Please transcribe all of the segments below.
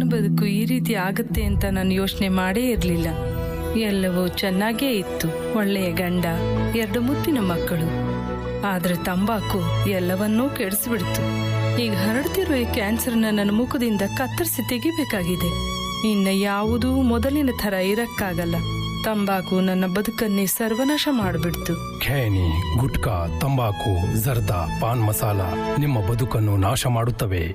ನನ್ನ ಬದುಕು ಈ ರೀತಿ ಆಗುತ್ತೆ ಅಂತ ನಾನು ಯೋಚನೆ ಮಾಡೇ ಇರಲಿಲ್ಲ. ಎಲ್ಲವೂ ಚೆನ್ನಾಗೇ ಇತ್ತು. ಒಳ್ಳೆಯ ಗಂಡ, 2 ಮುತ್ತಿನ ಮಕ್ಕಳು. ಆದ್ರೆ ತಂಬಾಕು ಎಲ್ಲವನ್ನೂ ಕೆಡಿಸ್ಬಿಡ್ತು. ಈಗ ಹರಡ್ತಿರುವ ಈ ಕ್ಯಾನ್ಸರ್ನ ನನ್ನ ಮುಖದಿಂದ ಕತ್ತರಿಸಿ ತೆಗಿಬೇಕಾಗಿದೆ. ಇನ್ನ ಯಾವುದೂ ಮೊದಲಿನ ಥರ ಇರಕ್ಕಾಗಲ್ಲ. ತಂಬಾಕು ನನ್ನ ಬದುಕನ್ನೇ ಸರ್ವನಾಶ ಮಾಡಿಬಿಡ್ತು. ಖೇನಿ, ಗುಟ್ಕಾ, ತಂಬಾಕು, ಜರ್ದಾ, ಪಾನ್ ಮಸಾಲ ನಿಮ್ಮ ಬದುಕನ್ನು ನಾಶ ಮಾಡುತ್ತವೆ.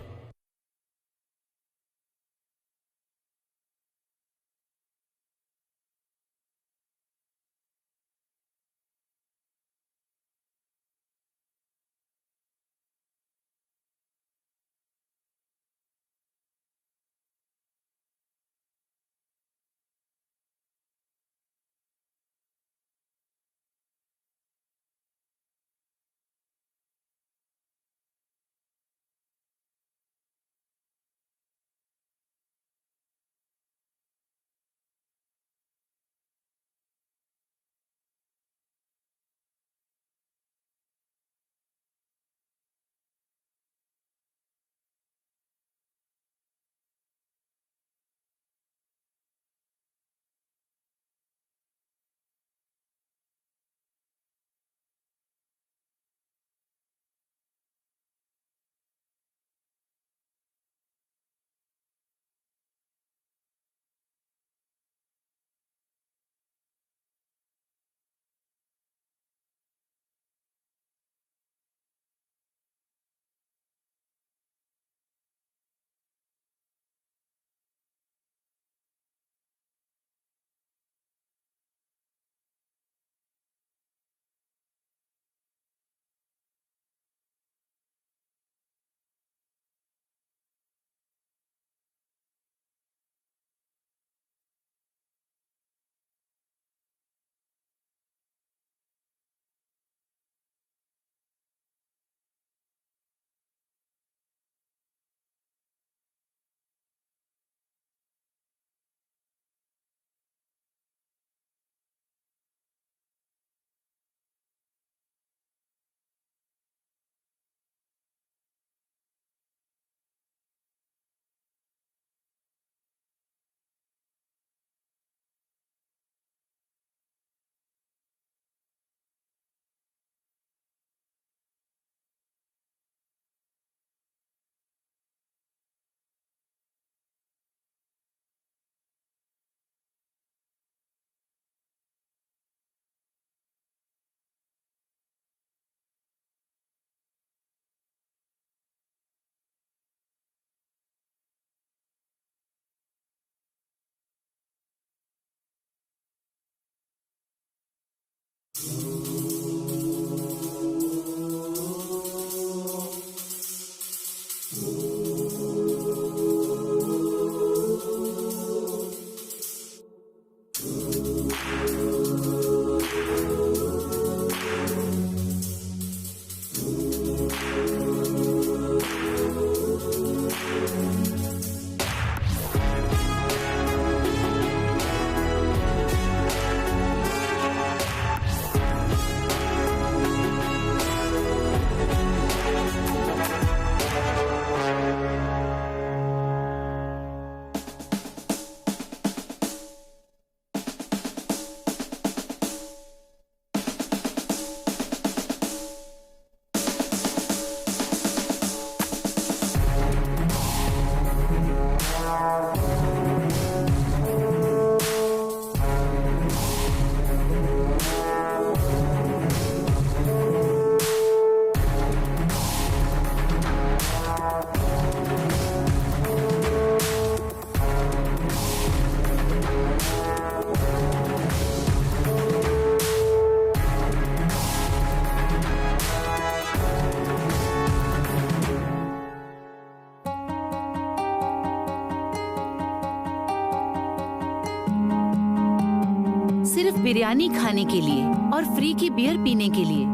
सिर्फ बिरयानी खाने के लिए और फ्री की बियर पीने के लिए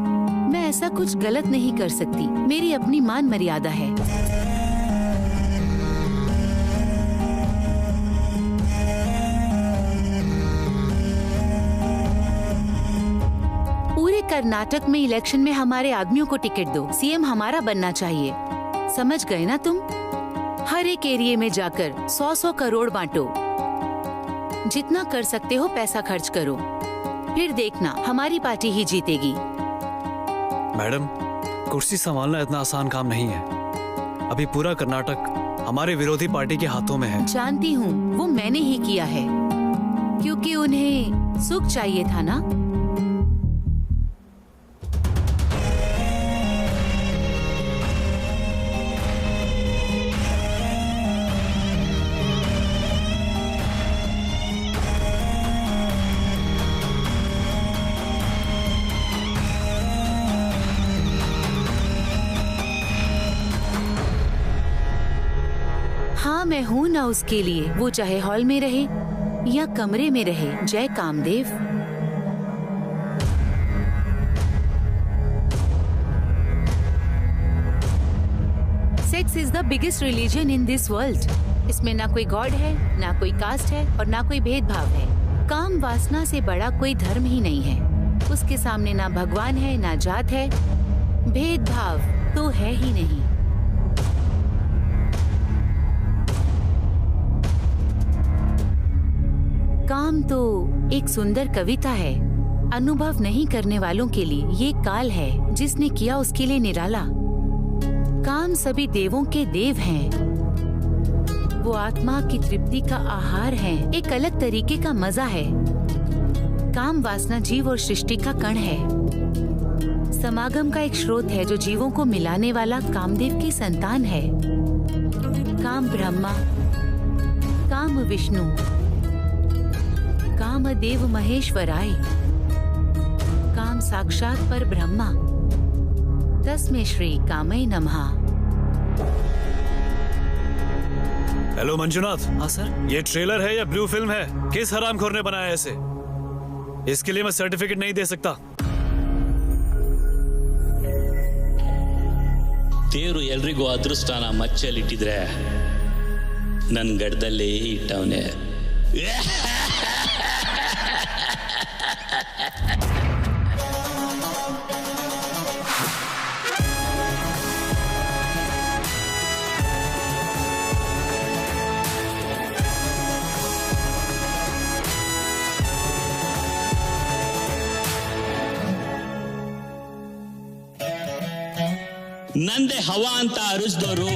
मैं ऐसा कुछ गलत नहीं कर सकती। मेरी अपनी मान मर्यादा है। पूरे कर्नाटक में इलेक्शन में हमारे आदमियों को टिकट दो। सीएम हमारा बनना चाहिए। समझ गए ना तुम? हर एक एरिया में जाकर 100-100 करोड़ बांटो। जितना कर सकते हो पैसा खर्च करो, फिर देखना हमारी पार्टी ही जीतेगी। मैडम, कुर्सी संभालना इतना आसान काम नहीं है। अभी पूरा कर्नाटक हमारे विरोधी पार्टी के हाथों में है। जानती हूँ, वो मैंने ही किया है, क्योंकि उन्हें सुख चाहिए था ना। हाँ, मैं हूँ ना उसके लिए, वो चाहे हॉल में रहे या कमरे में रहे। जय Kamdev. Sex is the biggest religion in this world. इसमें ना कोई गॉड है, ना कोई कास्ट है और ना कोई भेदभाव है। काम वासना से बड़ा कोई धर्म ही नहीं है। उसके सामने ना भगवान है, ना जात है, भेदभाव तो है ही नहीं। काम तो एक सुंदर कविता है। अनुभव नहीं करने वालों के लिए ये काल है, जिसने किया उसके लिए निराला। काम सभी देवों के देव हैं। वो आत्मा की तृप्ति का आहार है, एक अलग तरीके का मजा है। काम वासना जीव और सृष्टि का कण है, समागम का एक स्रोत है जो जीवों को मिलाने वाला कामदेव की संतान है। काम ब्रह्मा, काम विष्णु, कामदेव महेश्वराय, काम साक्षात पर ब्रह्मा, तस्मै श्री कामय नमः। हेलो मंजुनाथ। हाँ सर। ये ट्रेलर है या ब्लू फिल्म है? किस हरामखोर ने बनाया है इसे? इसके लिए मैं सर्टिफिकेट नहीं दे सकता। ದೇವರು ಎಲ್ರಿಗೂ ಅದೃಷ್ಟನ ಮಚ್ಚಲಿಟ್ಟಿದ್ರೆ ನನ್ನ ಗಡ್ಡದಲ್ಲಿ ಇಟ್ಟವನೇ. ನಂದೆ ಹವಾ ಅಂತ ಅರಿಸಿದವರು,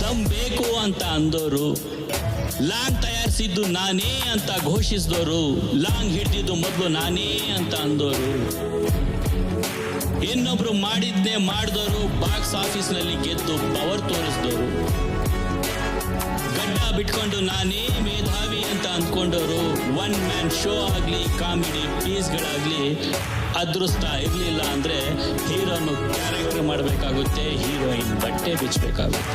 ದಮ್ ಬೇಕು ಅಂತ ಅಂದೋರು, ಲಾಂಗ್ ತಯಾರಿಸಿದ್ದು ನಾನೇ ಅಂತ ಘೋಷಿಸಿದವರು, ಲಾಂಗ್ ಹಿಡಿದಿದ್ದು ಮೊದಲು ನಾನೇ ಅಂತ ಅಂದೋರು, ಇನ್ನೊಬ್ರು ಮಾಡಿದ್ನೇ ಮಾಡಿದವರು, ಬಾಕ್ಸ್ ಆಫೀಸ್ ನಲ್ಲಿ ಗೆದ್ದು ಪವರ್ ತೋರಿಸಿದವರು, ಗಡ್ಡ ಬಿಟ್ಕೊಂಡು ನಾನೇ ಮೇಧಾವಿ ಅಂತ ಅಂದ್ಕೊಂಡವರು, ಒನ್ ಮ್ಯಾನ್ ಶೋ ಆಗ್ಲಿ ಕಾಮಿಡಿ ಪೀಸ್ಗಳಾಗ್ಲಿ ಅದೃಷ್ಟ ಇರಲಿಲ್ಲ ಅಂದ್ರೆ ಹೀರೋನು ಕ್ಯಾರೆಕ್ಟರ್ ಮಾಡಬೇಕಾಗುತ್ತೆ, ಹೀರೋಯಿನ್ ಬಟ್ಟೆ ಬಿಚ್ಚಬೇಕಾಗುತ್ತೆ.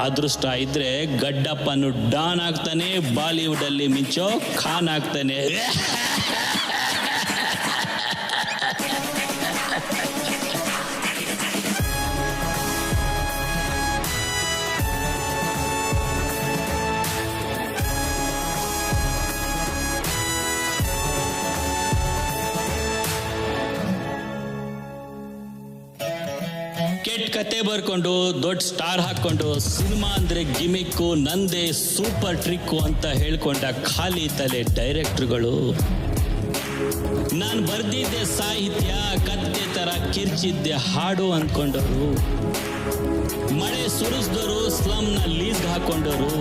ಅದೃಷ್ಟ ಇದ್ರೆ ಗಡ್ಡಪ್ಪನು ಡಾನ್ ಆಗ್ತಾನೆ, ಬಾಲಿವುಡ್ ಅಲ್ಲಿ ಮಿಂಚೋ ಖಾನ್ ಆಗ್ತಾನೆ. ಕೆಟ್ಟ ಕತೆ ಬರ್ಕೊಂಡು ದೊಡ್ಡ ಸ್ಟಾರ್ ಹಾಕೊಂಡು ಸಿನಿಮಾ ಅಂದ್ರೆ ಗಿಮಿಕ್ಕು, ನಂದೇ ಸೂಪರ್ ಟ್ರಿಕ್ಕು ಅಂತ ಹೇಳ್ಕೊಂಡ ಖಾಲಿ ತಲೆ ಡೈರೆಕ್ಟರ್ಗಳು. ನಾನು ಬರ್ದಿದ್ದೆ ಸಾಹಿತ್ಯ, ಕತ್ತೆ ತರ ಕಿರ್ಚಿದ್ದೆ ಹಾಡು ಅಂದ್ಕೊಂಡವರು, ಮಳೆ ಸುರಿಸಿದವರು, ಸ್ಲಮ್ನ ಲೀಸ್ ಹಾಕೊಂಡವರು,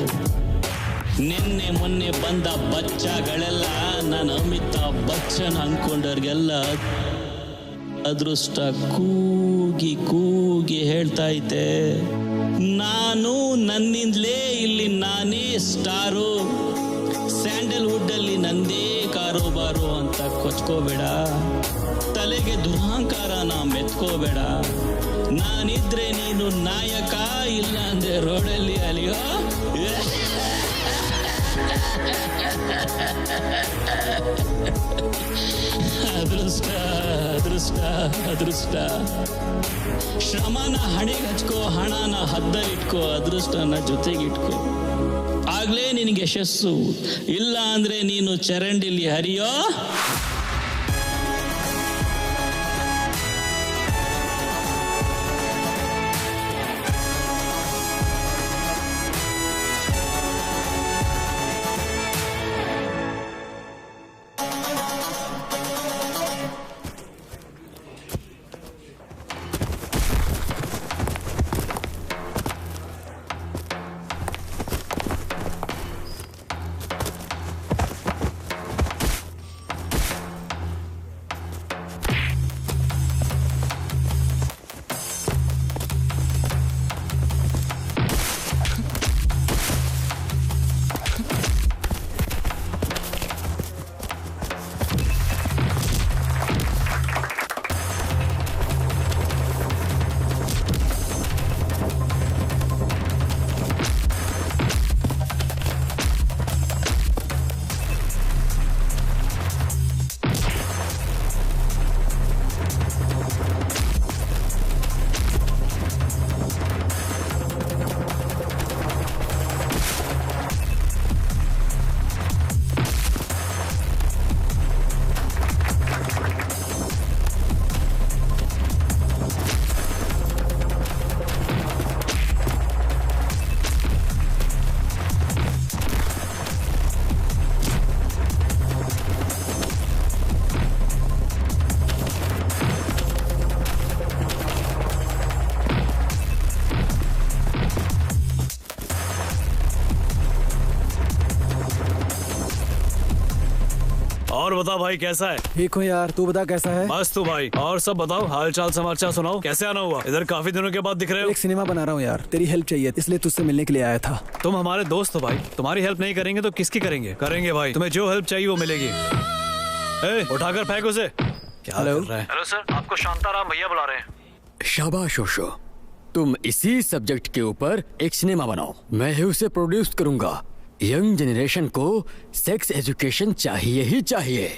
ನಿನ್ನೆ ಮೊನ್ನೆ ಬಂದ ಬಚ್ಚಗಳೆಲ್ಲ ನಾನು ಅಮಿತಾಬ್ ಬಚ್ಚನ್ ಅಂದ್ಕೊಂಡವ್ರಿಗೆಲ್ಲ ಅದೃಷ್ಟ ಕೂಗಿ ಕೂಗಿ ಹೇಳ್ತಾ ಐತೆ, ನಾನು ನನ್ನಿಂದಲೇ ಇಲ್ಲಿ ನಾನೇ ಸ್ಟಾರು, ಸ್ಯಾಂಡಲ್ವುಡ್ ಅಲ್ಲಿ ನಂದೇ ಕಾರೋಬಾರು ಅಂತ ಕೊಚ್ಕೋಬೇಡ, ತಲೆಗೆ ದುರಹಂಕಾರನ ಮೆತ್ಕೋಬೇಡ. ನಾನಿದ್ರೆ ನೀನು ನಾಯಕ, ಇಲ್ಲ ಅಂದ್ರೆ ರೋಡಲ್ಲಿ ಅಲಿಯೋ. ಅದೃಷ್ಟ ಅದೃಷ್ಟ ಅದೃಷ್ಟ. ಶ್ರಮನ ಹಣೆಗೆ ಹಚ್ಕೋ, ಹಣನ ಹದ್ದಲಿಟ್ಕೋ, ಅದೃಷ್ಟನ ಜೊತೆಗಿಟ್ಕೋ, ಆಗ್ಲೇ ನಿನಗೆ ಯಶಸ್ಸು. ಇಲ್ಲ ಅಂದ್ರೆ ನೀನು ಚರಂಡಿಲಿ ಹರಿಯೋ. और बता भाई कैसा है? ठीक हूँ यार, तू बता कैसा है? मस्त तू भाई। और सब बताओ, हाल चाल समाचार सुनाओ, कैसे आना हुआ? इधर काफी दिनों के बाद दिख रहे हो। एक सिनेमा बना रहा हूँ यार, तेरी हेल्प चाहिए इसलिए तुझसे मिलने के लिए आया था। तुम हमारे दोस्त हो भाई, तुम्हारी हेल्प नहीं करेंगे तो किसकी करेंगे? करेंगे भाई, तुम्हें जो हेल्प चाहिए वो मिलेगी। उठाकर फेंक उसे। क्या कर रहा है? हेलो सर, आपको शांताराम भैया बुला रहे हैं। शाबाश ओशो, तुम इसी सब्जेक्ट के ऊपर एक सिनेमा बनाओ, मैं ही उसे प्रोड्यूस करूंगा। यंग जनरेशन को सेक्स एजुकेशन चाहिए ही चाहिए।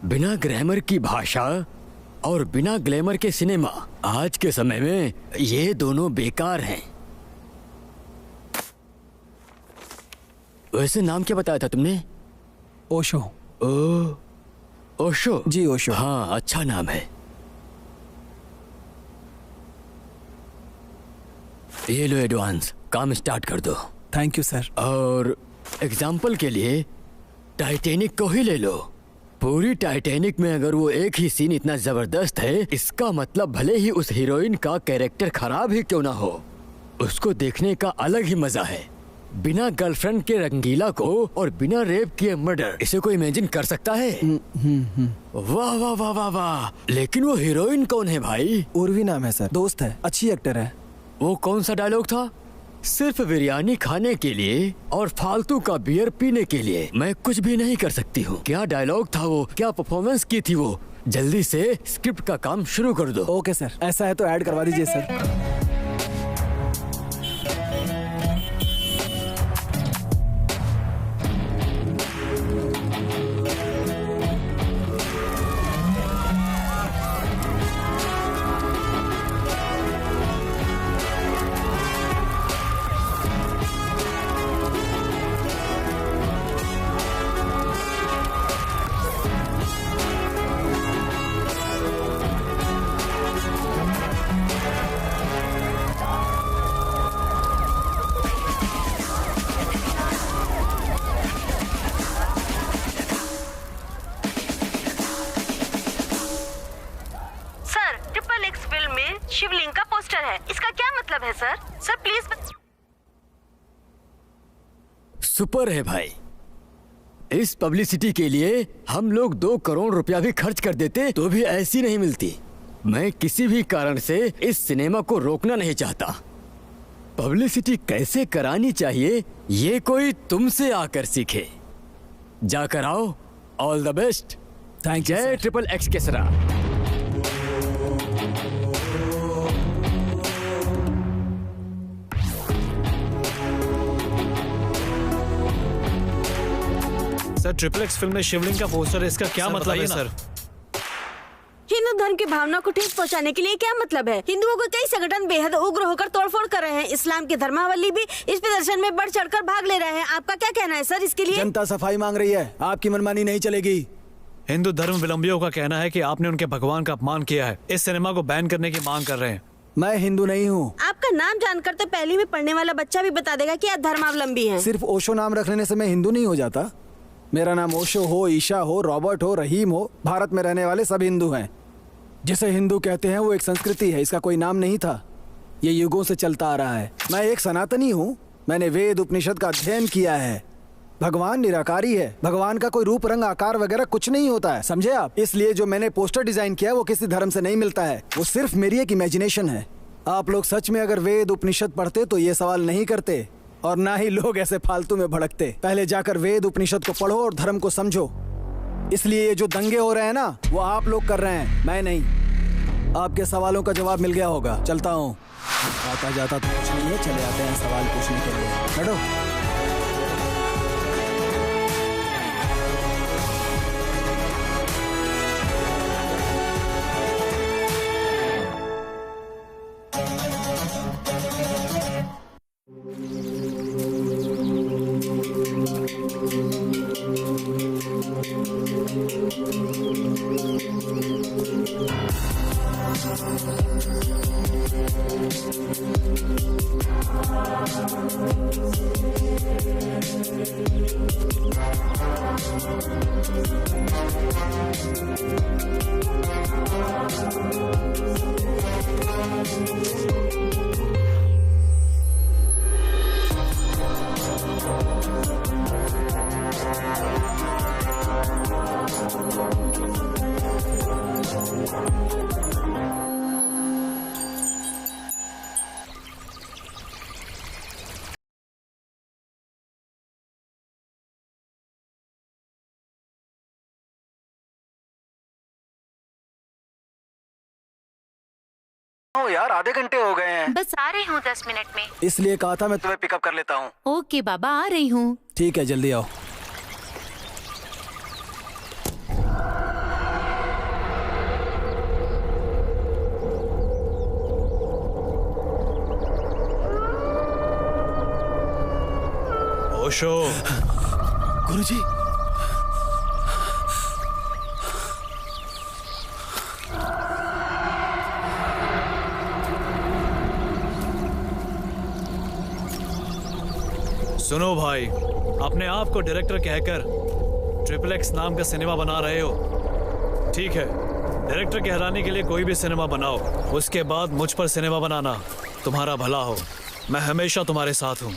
बिना ग्रामर की भाषा और बिना ग्लैमर के सिनेमा, आज के समय में ये दोनों बेकार हैं। वैसे नाम क्या बताया था तुमने? ओशो। ओशो जी, ओशो। हाँ, अच्छा नाम है। ये लो एडवांस, काम स्टार्ट कर दो। Thank you sir. और एग्जाम्पल के लिए टाइटैनिक को ही ले लो। पूरी टाइटैनिक में अगर वो एक ही सीन इतना जबरदस्त है, इसका मतलब भले ही उस हीरोइन का कैरेक्टर खराब ही क्यों ना हो, उसको देखने का अलग ही मजा है। बिना गर्लफ्रेंड के रंगीला को और बिना रेप किए मर्डर, इसे कोई इमेजिन कर सकता है? वाह वाह वाह वाह वाह। लेकिन वो हीरोइन कौन है भाई? उर्वी नाम है सर, दोस्त है, अच्छी एक्टर है। वो कौन सा डायलॉग था? सिर्फ बिरयानी खाने के लिए और फालतू का बियर पीने के लिए मैं कुछ भी नहीं कर सकती हूँ। क्या डायलॉग था वो? क्या परफॉर्मेंस की थी वो? जल्दी से स्क्रिप्ट का काम शुरू कर दो। ओके सर, ऐसा है तो ऐड करवा दीजिए सर। शिवलिंग का पोस्टर है, इसका क्या मतलब है सर? Sir please. सुपर है भाई। इस पब्लिसिटी के लिए हम लोग 2 करोड़ रुपया भी खर्च कर देते तो भी ऐसी नहीं मिलती। मैं किसी भी कारण से इस सिनेमा को रोकना नहीं चाहता। पब्लिसिटी कैसे करानी चाहिए ये कोई तुमसे आकर सीखे। जाकर आओ। All the best. Thank you. जय ट्रिपल एक्स केसरा। सर, ट्रिपल एक्स फिल्म में शिवलिंग का पोस्टर है, इसका क्या मतलब है सर? हिंदू धर्म की भावना को ठेस पहुंचाने के लिए क्या मतलब है? हिंदुओं को कई संगठन बेहद उग्र होकर तोड़फोड़ कर रहे हैं। इस्लाम के धर्मावलंबी भी इस प्रदर्शन में बढ़ चढ़कर भाग ले रहे हैं। आपका क्या कहना है सर इसके लिए? जनता सफाई मांग रही है, आपकी मनमानी नहीं चलेगी। हिंदू धर्मावलंबियों का कहना है कि आपने उनके भगवान का अपमान किया है, इस सिनेमा को बैन करने की मांग कर रहे हैं। मैं हिंदू नहीं हूँ। आपका नाम जानकर तो पहली में पढ़ने वाला बच्चा भी बता देगा कि आप धर्मावलंबी हैं। सिर्फ ओशो नाम रख लेने से मैं हिंदू नहीं हो जाता। मेरा नाम ओशो हो, ईशा हो, रॉबर्ट हो, रहीम हो, भारत में रहने वाले सब हिंदू हैं। जिसे हिंदू कहते हैं वो एक संस्कृति है, इसका कोई नाम नहीं था। ये युगों से चलता आ रहा है। मैं एक सनातनी हूँ, मैंने वेद उपनिषद का अध्ययन किया है। भगवान निराकारी है, भगवान का कोई रूप रंग आकार वगैरह कुछ नहीं होता है, समझे आप? इसलिए जो मैंने पोस्टर डिजाइन किया है वो किसी धर्म से नहीं मिलता है, वो सिर्फ मेरी एक इमेजिनेशन है। आप लोग सच में अगर वेद उपनिषद पढ़ते तो ये सवाल नहीं करते और ना ही लोग ऐसे फालतू में भड़कते। पहले जाकर वेद उपनिषद को पढ़ो और धर्म को समझो। इसलिए ये जो दंगे हो रहे हैं ना, वो आप लोग कर रहे हैं, मैं नहीं। आपके सवालों का जवाब मिल गया होगा। चलता हूँ। आता जाता तो कुछ नहीं है, चले आते हैं सवाल पूछने के लिए। बैठो। ओ यार, आधे घंटे हो गए हैं। बस आ रही हूँ 10 मिनट में। इसलिए कहा था मैं तुम्हें पिकअप कर लेता हूँ। ओके बाबा, आ रही हूँ। ठीक है, जल्दी आओ। ओशो। गुरुजी। सुनो भाई, अपने आप को डायरेक्टर कहकर XXX नाम का सिनेमा बना रहे हो। ठीक है, डायरेक्टर कहलाने के लिए कोई भी सिनेमा बनाओ, उसके बाद मुझ पर सिनेमा बनाना। तुम्हारा भला हो, मैं हमेशा तुम्हारे साथ हूँ।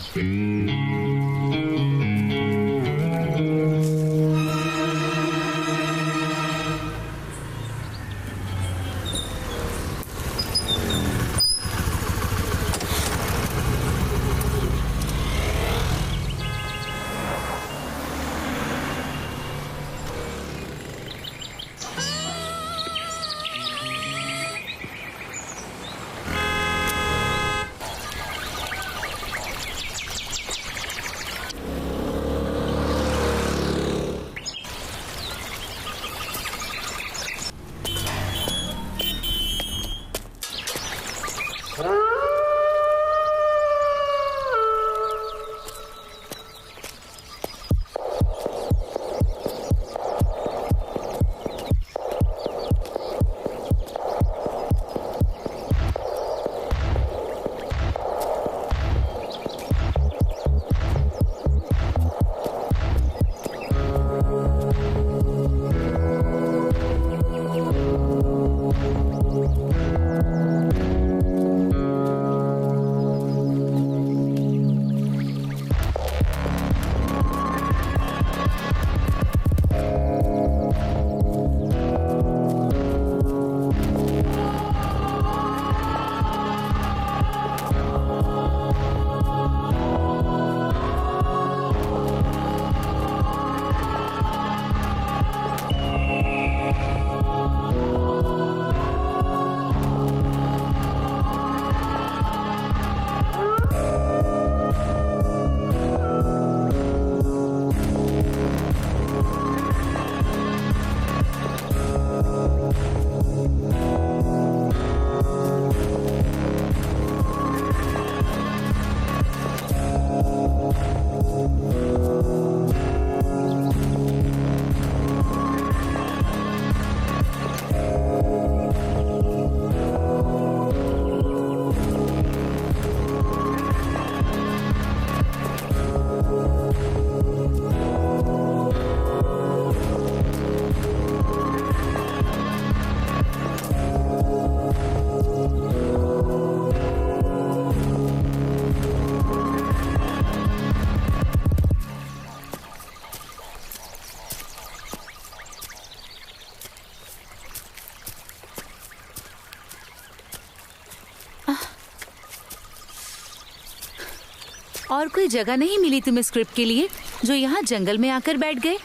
और कोई जगह नहीं मिली तुम्हें स्क्रिप्ट के लिए जो यहाँ जंगल में आकर बैठ गए?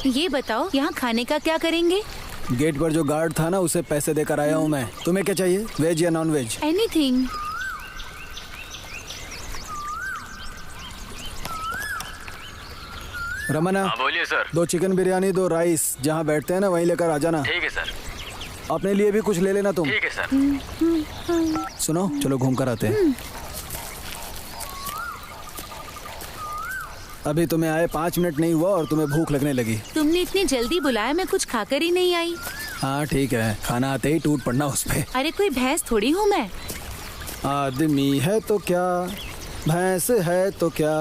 ये बताओ, यहाँ खाने का क्या करेंगे? गेट पर जो गार्ड था ना, उसे पैसे देकर आया हूँ मैं। तुम्हें क्या चाहिए, वेज या नॉन वेज? एनीथिंग। रमना, बोलिए सर। 2 चिकन बिरयानी, 2 राइस, जहाँ बैठते हैं ना वहीं लेकर आ जाना। ठीक है सर। अपने लिए भी कुछ ले लेना तुम। ठीक है सर। सुनो, चलो घूम कर आते हैं। अभी तुम्हें आए 5 मिनट नहीं हुआ और तुम्हें भूख लगने लगी। तुमने इतनी जल्दी बुलाया, मैं कुछ खाकर ही नहीं आई। हाँ ठीक है, खाना आते ही टूट पड़ना उस पे। अरे कोई भैंस थोड़ी हूँ मैं। आदमी है तो क्या, भैंस है तो क्या,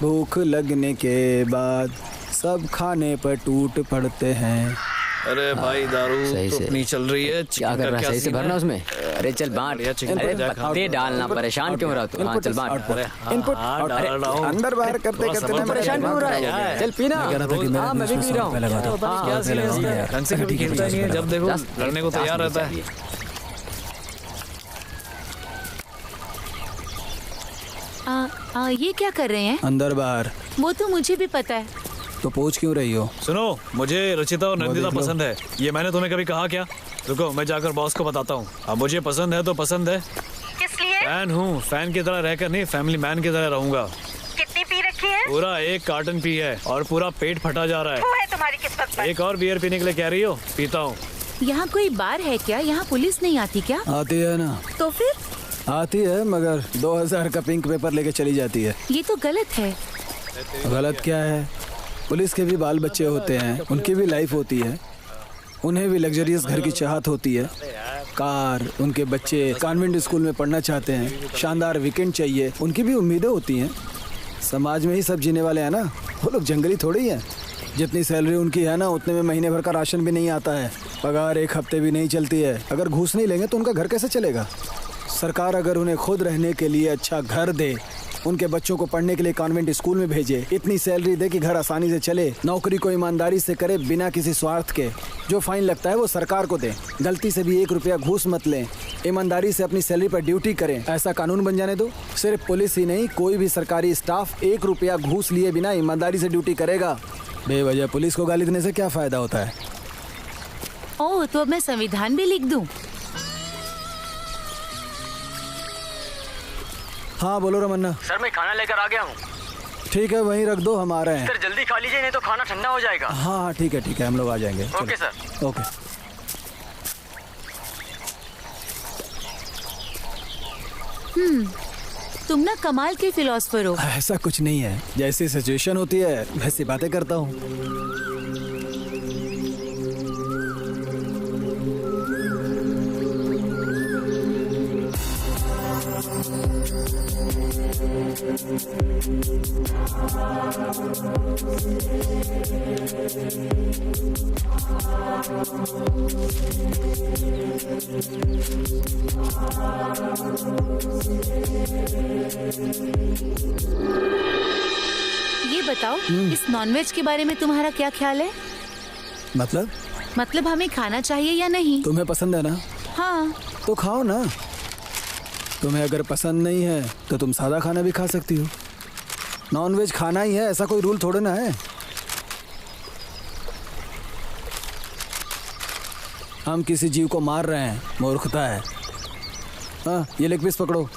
भूख लगने के बाद सब खाने पर टूट पड़ते हैं। अरे भाई, दारू तो अपनी चल रही है। क्या कर रहा है? सही से भरना उसमें। अरे चल बांट। अरे पत्ते डालना, परेशान क्यों रहा तू? हाँ चल बांट। इनपुट अंदर बाहर करते करते मैं परेशान क्यों रहा है? चल पीना। हाँ मैं भी पी रहा हूँ। ढंग से कभी खेलता नहीं है, जब देखो लड़ने को तैयार रहता है। ये क्या कर रहे हैं? अंदर बाहर। वो तो मुझे भी पता है, तो पूछ क्यों रही हो? सुनो, मुझे रचिता और नंदिता देख लो। पसंद है। ये मैंने तुम्हें कभी कहा क्या? रुको, मैं जाकर बॉस को बताता हूँ। अब मुझे पसंद है तो पसंद है। किस लिए? फैन हूँ, फैन की तरह रहकर नहीं, फैमिली मैन की तरह रहूंगा। कितनी पी रखी है? पूरा 1 कार्टन पी है और पूरा पेट फटा जा रहा वो है तुम्हारी किस्मत पर। एक और बियर पीने के लिए कह रही हो? पीता हूँ। यहाँ कोई बार है क्या? यहाँ पुलिस नहीं आती क्या? आती है ना। तो फिर? आती है, मगर 2000 का पिंक पेपर लेके चली जाती है। ये तो गलत है। गलत क्या है? पुलिस के भी बाल बच्चे होते हैं, उनकी भी लाइफ होती है, उन्हें भी लग्जरियस घर की चाहत होती है। कार, उनके बच्चे कॉन्वेंट स्कूल में पढ़ना चाहते हैं, शानदार वीकेंड चाहिए, उनकी भी उम्मीदें होती हैं। समाज में ही सब जीने वाले हैं ना, वो लोग जंगली थोड़ी हैं। जितनी सैलरी उनकी है ना, उतने में महीने भर का राशन भी नहीं आता है, पगार 1 हफ्ते भी नहीं चलती है। अगर घूस नहीं लेंगे तो उनका घर कैसे चलेगा? सरकार अगर उन्हें खुद रहने के लिए अच्छा घर दे, उनके बच्चों को पढ़ने के लिए कॉन्वेंट स्कूल में भेजे, इतनी सैलरी दे कि घर आसानी से चले, नौकरी को ईमानदारी से करे बिना किसी स्वार्थ के, जो फाइन लगता है वो सरकार को दे, गलती से भी 1 रुपया घूस मत लें, ईमानदारी से अपनी सैलरी पर ड्यूटी करें, ऐसा कानून बन जाने दो। सिर्फ पुलिस ही नहीं, कोई भी सरकारी स्टाफ 1 रुपया घूस लिए बिना ईमानदारी से ड्यूटी करेगा। बेवजह पुलिस को गाली देने से क्या फायदा होता है? ओह, तो अब मैं संविधान भी लिख दूं? हाँ बोलो रमन्ना। सर मैं खाना लेकर आ गया हूँ। ठीक है, वहीं रख दो, हम आ रहे हैं। सर जल्दी खा लीजिए नहीं तो खाना ठंडा हो जाएगा। हाँ ठीक है, हम लोग आ जाएंगे। ओके चलो। सर। ओके। तुम ना कमाल के फिलोसफर हो। ऐसा कुछ नहीं है, जैसी सिचुएशन होती है वैसी बातें करता हूँ। ये बताओ, इस नॉनवेज के बारे में तुम्हारा क्या ख्याल है? मतलब हमें खाना चाहिए या नहीं? तुम्हें पसंद है ना, हाँ। तो खाओ ना। तुम्हें अगर पसंद नहीं है तो तुम सादा खाना भी खा सकती हो। नॉनवेज खाना ही है, ऐसा कोई रूल थोड़े ना है। हम किसी जीव को मार रहे हैं, मूर्खता है। हाँ, ये लेग पीस पकड़ो।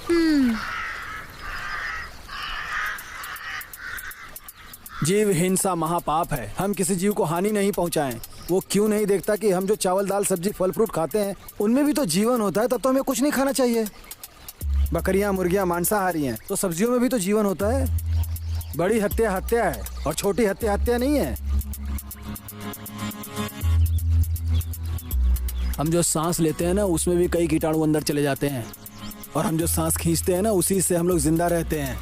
जीव हिंसा महापाप है। हम किसी जीव को हानि नहीं पहुंचाएं। वो क्यों नहीं देखता कि हम जो चावल दाल सब्जी फल फ्रूट खाते हैं उनमें भी तो जीवन होता है, तब तो हमें कुछ नहीं खाना चाहिए। बकरियां मुर्गियां मांसाहारी हैं, तो सब्जियों में भी तो जीवन होता है। बड़ी हत्या हत्या है और छोटी हत्या हत्या नहीं है। हम जो सांस लेते हैं ना, उसमें भी कई कीटाणु अंदर चले जाते हैं, और हम जो सांस खींचते हैं ना, उसी से हम लोग जिंदा रहते हैं।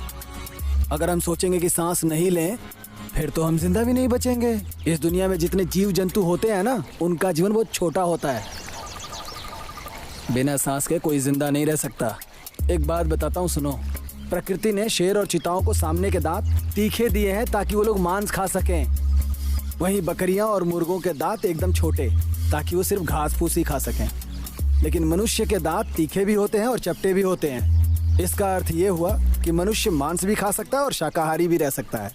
अगर हम सोचेंगे कि सांस नहीं लें, फिर तो हम जिंदा भी नहीं बचेंगे। इस दुनिया में जितने जीव जंतु होते हैं ना, उनका जीवन बहुत छोटा होता है। बिना सांस के कोई जिंदा नहीं रह सकता। एक बात बताता हूँ, सुनो। प्रकृति ने शेर और चिताओं को सामने के दांत तीखे दिए हैं ताकि वो लोग मांस खा सकें। वहीं बकरियां और मुर्गों के दांत एकदम छोटे, ताकि वो सिर्फ घास फूस ही खा सकें। लेकिन मनुष्य के दांत तीखे भी होते हैं और चपटे भी होते हैं। इसका अर्थ ये हुआ कि मनुष्य मांस भी खा सकता है और शाकाहारी भी रह सकता है।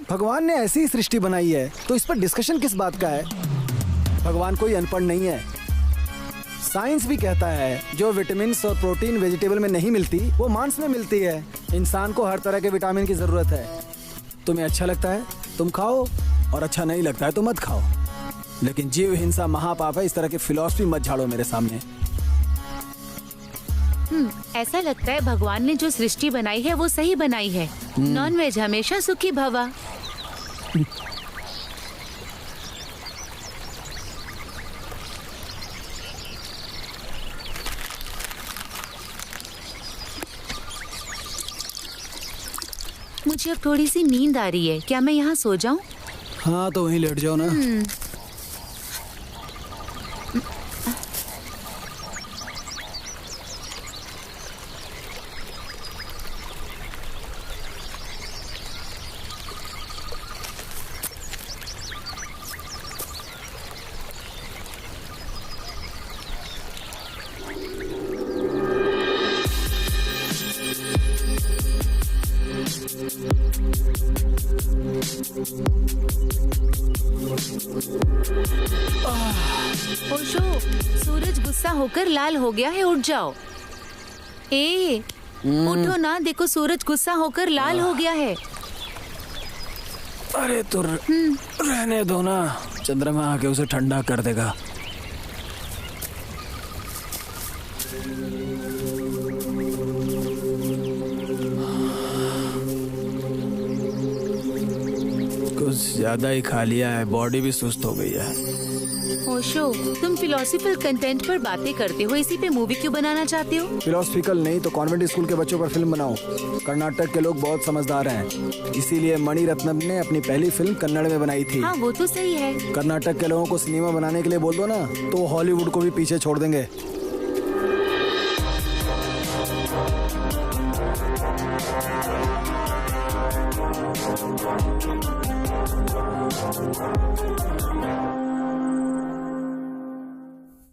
भगवान ने ऐसी ही सृष्टि बनाई है, तो इस पर डिस्कशन किस बात का है? भगवान कोई अनपढ़ नहीं है। साइंस भी कहता है जो विटामिन और प्रोटीन वेजिटेबल में नहीं मिलती, वो मांस में मिलती है। इंसान को हर तरह के विटामिन की जरूरत है। तुम्हें अच्छा लगता है तुम खाओ, और अच्छा नहीं लगता है तो मत खाओ। लेकिन जीव हिंसा महापाप है। इस तरह की फिलॉसफी मत झाड़ो मेरे सामने। ऐसा लगता है भगवान ने जो सृष्टि बनाई है वो सही बनाई है। नॉनवेज हमेशा सुखी भवा। मुझे अब थोड़ी सी नींद आ रही है, क्या मैं यहाँ सो जाऊँ? हाँ तो वहीं लेट जाओ ना। ओशो, सूरज गुस्सा होकर लाल हो गया है, उठ जाओ। उठो ना, देखो सूरज गुस्सा होकर लाल हो गया है। अरे तो रहने दो ना, चंद्रमा आके उसे ठंडा कर देगा। कुछ ज्यादा ही खा लिया है, बॉडी भी सुस्त हो गई है। ओशो, तुम फिलोसफिकल कंटेंट पर बातें करते हो, इसी पे मूवी क्यों बनाना चाहते हो? फिलोसफिकल नहीं तो कॉन्वेंट स्कूल के बच्चों पर फिल्म बनाओ। कर्नाटक के लोग बहुत समझदार हैं, इसीलिए मणि रत्नम ने अपनी पहली फिल्म कन्नड़ में बनाई थी। हाँ वो तो सही है। कर्नाटक के लोगों को सिनेमा बनाने के लिए बोल दो ना, तो हॉलीवुड को भी पीछे छोड़ देंगे।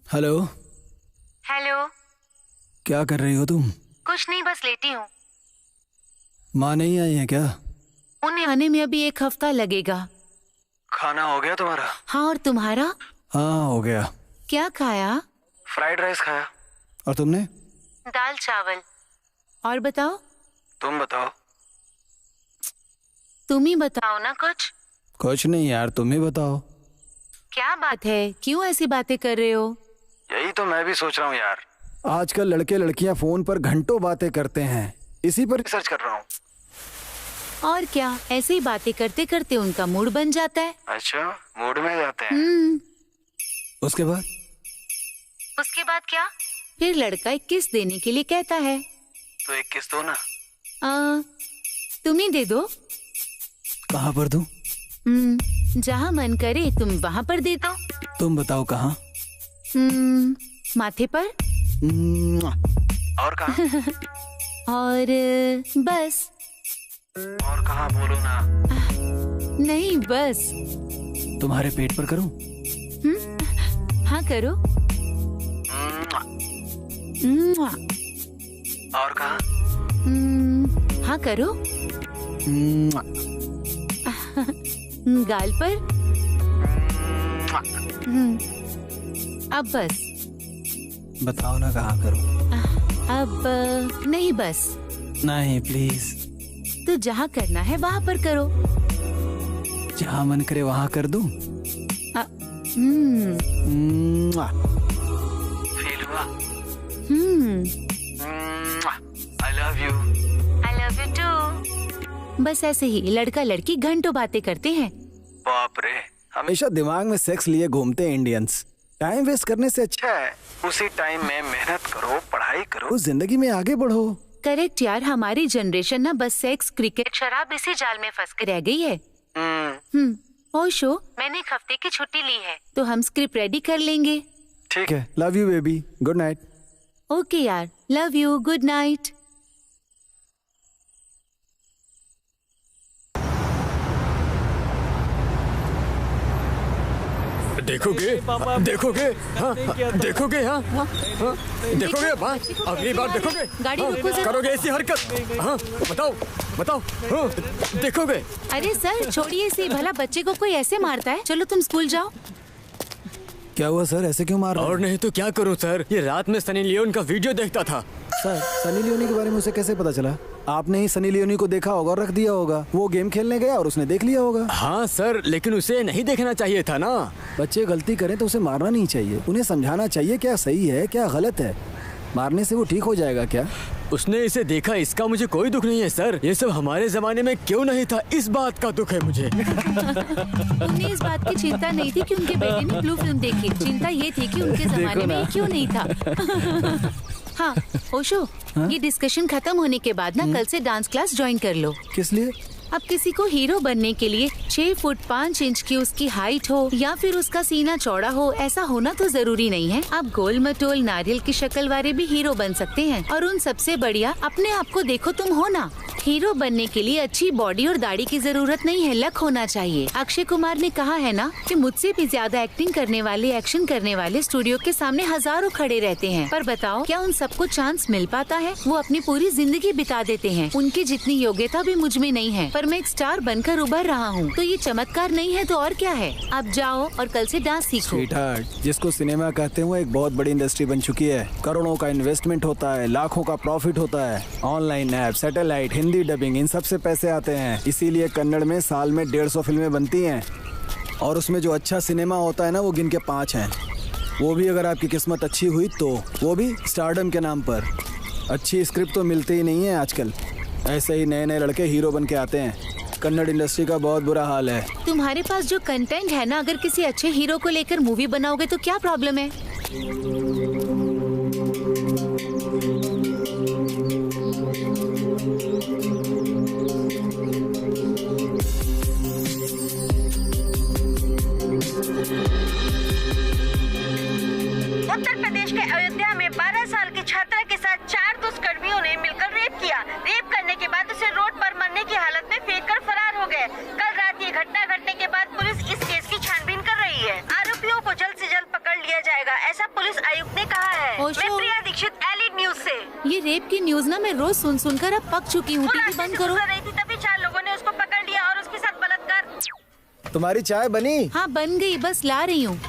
हेलो। हेलो। क्या कर रही हो तुम? कुछ नहीं, बस लेटी हूँ। माँ नहीं आई है क्या? उन्हें आने में अभी 1 हफ्ता लगेगा। खाना हो गया तुम्हारा? हाँ, और तुम्हारा? हाँ हो गया। क्या खाया? फ्राइड राइस खाया। और तुमने? दाल चावल। और बताओ? तुम बताओ। तुम ही बताओ ना कुछ। कुछ नहीं यार, तुम ही बताओ। क्या बात है, क्यों ऐसी बातें कर रहे हो? यही तो मैं भी सोच रहा हूँ यार। आजकल लड़के लड़कियाँ फोन पर घंटों बातें करते हैं, इसी पर रिसर्च कर रहा हूँ। और क्या, ऐसे ही बातें करते करते उनका मूड बन जाता है। अच्छा, मूड में जाते हैं। उसके बाद? उसके बाद क्या? फिर लड़का 1 किस देने के लिए कहता है। तो 1 किस दो ना। तुम ही दे दो। कहाँ पर दूं? जहाँ मन करे तुम वहाँ पर दे दो। तुम बताओ कहाँ? माथे पर। और कहाँ? और बस। और कहाँ बोलो ना। नहीं बस। तुम्हारे पेट पर करूं? हाँ करो। और कहाँ? हाँ करो। गाल पर। अब बस। बताओ ना कहाँ करूं? अब नहीं बस। नहीं प्लीज। तो जहाँ करना है वहाँ पर करो। जहाँ मन करे वहाँ कर दूं? फील हुआ? I love you. I love you too. बस ऐसे ही लड़का लड़की घंटों बातें करते हैं। बाप रे, हमेशा दिमाग में सेक्स लिए घूमते हैं इंडियंस। टाइम वेस्ट करने से अच्छा है उसी टाइम में मेहनत करो, पढ़ाई करो, जिंदगी में आगे बढ़ो। करेक्ट यार, हमारी जनरेशन ना बस सेक्स, क्रिकेट, शराब इसी जाल में फंस कर रह गई है। ओशो, मैंने 1 हफ्ते की छुट्टी ली है, तो हम स्क्रिप्ट रेडी कर लेंगे। ठीक है, love you baby, good night. Okay यार, लव यू, गुड नाइट। देखोगे? देखोगे? हाँ, देखोगे? हाँ, देखोगे? हाँ, अगली बार देखोगे? गाड़ी रोको सर। करोगे ऐसी हरकत? हाँ, बताओ, बताओ। हाँ, देखोगे? अरे सर छोड़िए इसे, भला बच्चे को कोई ऐसे मारता है? चलो तुम स्कूल जाओ। क्या हुआ सर, ऐसे क्यों मार रहे? और नहीं तो क्या करूं सर, ये रात में सनी लियोन का वीडियो देखता था। सर, सनी लियोनी के बारे में उसे कैसे पता चला? आपने ही सनी लियोनी को देखा होगा और रख दिया होगा। वो गेम खेलने गया और उसने देख लिया होगा। हाँ सर, लेकिन उसे नहीं देखना चाहिए था ना। बच्चे गलती करें तो उसे मारना नहीं चाहिए, उन्हें समझाना चाहिए क्या सही है क्या गलत है। मारने से वो ठीक हो जाएगा क्या? उसने इसे देखा, इसका मुझे कोई दुख नहीं है सर। ये सब हमारे जमाने में क्यों नहीं था, इस बात का दुख है मुझे। उन्हें इस बात की चिंता नहीं थी कि उनके बेटे ने ब्लू फिल्म देखी, चिंता ये थी कि उनके जमाने में क्यों नहीं था। हाँ ओशो, ये डिस्कशन खत्म होने के बाद ना कल से डांस क्लास ज्वाइन कर लो। किस लिए? अब किसी को हीरो बनने के लिए 6 फुट 5 इंच की उसकी हाइट हो या फिर उसका सीना चौड़ा हो, ऐसा होना तो जरूरी नहीं है। आप गोल मटोल नारियल की शक्ल वाले भी हीरो बन सकते हैं। और उन सबसे बढ़िया अपने आप को देखो तुम हो ना। हीरो बनने के लिए अच्छी बॉडी और दाढ़ी की जरूरत नहीं है, लक होना चाहिए। अक्षय कुमार ने कहा है ना कि मुझसे भी ज्यादा एक्टिंग करने वाले, एक्शन करने वाले स्टूडियो के सामने हजारों खड़े रहते हैं, पर बताओ क्या उन सबको चांस मिल पाता है? वो अपनी पूरी जिंदगी बिता देते हैं। उनकी जितनी योग्यता भी मुझ में नहीं है, पर और मैं एक स्टार बनकर उभर रहा हूँ, तो ये चमत्कार नहीं है तो और क्या है। आप जाओ और कल से डांस सीखो। स्वीटहार्ट, जिसको सिनेमा कहते हैं वो एक बहुत बड़ी इंडस्ट्री बन चुकी है। करोड़ों का इन्वेस्टमेंट होता है, लाखों का प्रॉफिट होता है। Online app, satellite, Hindi dubbing, इन सब से पैसे आते हैं। इसीलिए कन्नड़ में साल में 150 फिल्में बनती हैं और उसमें जो अच्छा सिनेमा होता है ना, वो गिन के 5 हैं। वो भी अगर आपकी किस्मत अच्छी हुई तो, वो भी स्टारडम के नाम पर। अच्छी स्क्रिप्ट तो मिलती ही नहीं है आजकल। ऐसे ही नए नए लड़के हीरो बन के आते हैं। कन्नड़ इंडस्ट्री का बहुत बुरा हाल है। तुम्हारे पास जो कंटेंट है ना, अगर किसी अच्छे हीरो को लेकर मूवी बनाओगे तो क्या प्रॉब्लम है। उत्तर प्रदेश के अयोध्या में 12 साल की छात्रा के साथ 4 दुष्कर्मियों ने मिलकर रेप किया। रेप करने के बाद उसे रोड पर मरने की हालत में फेंककर फरार हो गए। कल रात ये घटना घटने के बाद पुलिस इस केस की छानबीन कर रही है। आरोपियों को जल्द से जल्द पकड़ लिया जाएगा, ऐसा पुलिस आयुक्त ने कहा है। ओशो। मैं प्रिया दीक्षित, एलिट न्यूज से। ये रेप की न्यूज ना मैं रोज सुन सुनकर अब पक चुकी हूँ। वो टीवी रास्ते बंद से करो। गुजर रही थी, तभी 4 लोगों ने उसको पकड़ लिया और उसके साथ बलात्कार। तुम्हारी चाय बनी? हाँ बन गई, बस ला रही हूँ।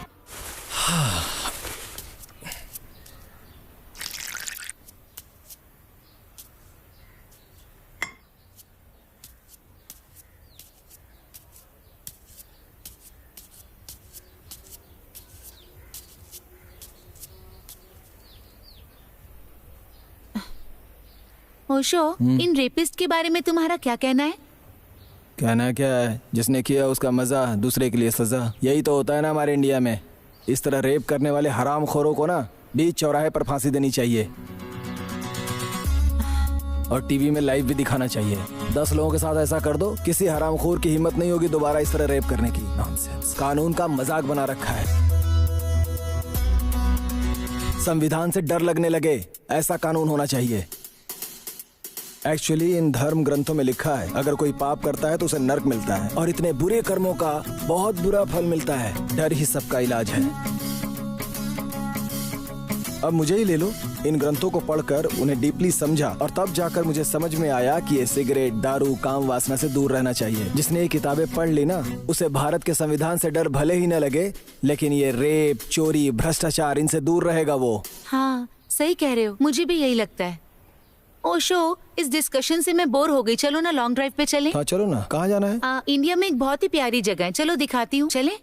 ओशो, इन रेपिस्ट के बारे में तुम्हारा क्या कहना है? कहना क्या है, जिसने किया उसका मजा, दूसरे के लिए सजा। यही तो होता है ना हमारे इंडिया में। इस तरह रेप करने वाले हरामखोरों को ना बीच चौराहे पर फांसी देनी चाहिए और टीवी में लाइव भी दिखाना चाहिए। 10 लोगों के साथ ऐसा कर दो, किसी हरामखोर की हिम्मत नहीं होगी दोबारा इस तरह रेप करने की। नॉनसेंस। कानून का मजाक बना रखा है। संविधान से डर लगने लगे, ऐसा कानून होना चाहिए। एक्चुअली इन धर्म ग्रंथों में लिखा है, अगर कोई पाप करता है तो उसे नर्क मिलता है और इतने बुरे कर्मों का बहुत बुरा फल मिलता है। डर ही सबका इलाज है। अब मुझे ही ले लो। इन ग्रंथों को पढ़कर उन्हें डीपली समझा और तब जाकर मुझे समझ में आया कि ये सिगरेट, दारू, काम वासना से दूर रहना चाहिए। जिसने ये किताबें पढ़ ली ना, उसे भारत के संविधान से डर भले ही न लगे, लेकिन ये रेप, चोरी, भ्रष्टाचार, इनसे दूर रहेगा वो। हाँ सही कह रहे हो, मुझे भी यही लगता है। ओशो, इस डिस्कशन से मैं बोर हो गई। चलो ना लॉन्ग ड्राइव पे चलें। हाँ चलो ना। कहाँ जाना है? इंडिया में एक बहुत ही प्यारी जगह है, चलो दिखाती हूँ। चलें?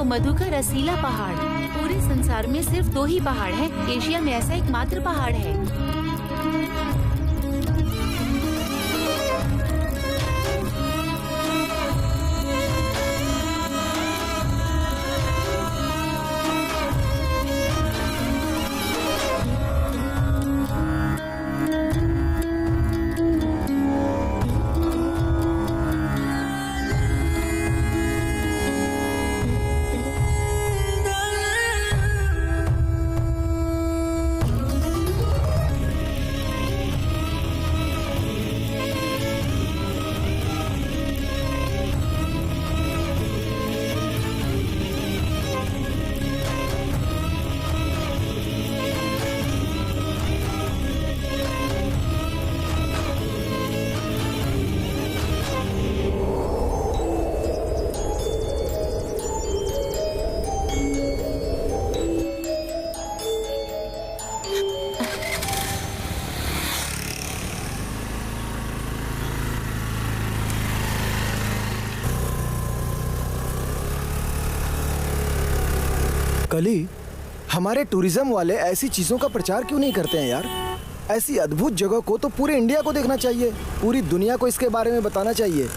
मधु का रसीला पहाड़। पूरे संसार में सिर्फ 2 ही पहाड़ हैं। एशिया में ऐसा एकमात्र पहाड़ है। कली, हमारे टूरिज्म वाले ऐसी चीजों का प्रचार क्यों नहीं करते हैं यार? ऐसी अद्भुत जगह को तो पूरे इंडिया को देखना चाहिए, पूरी दुनिया को इसके बारे में बताना चाहिए।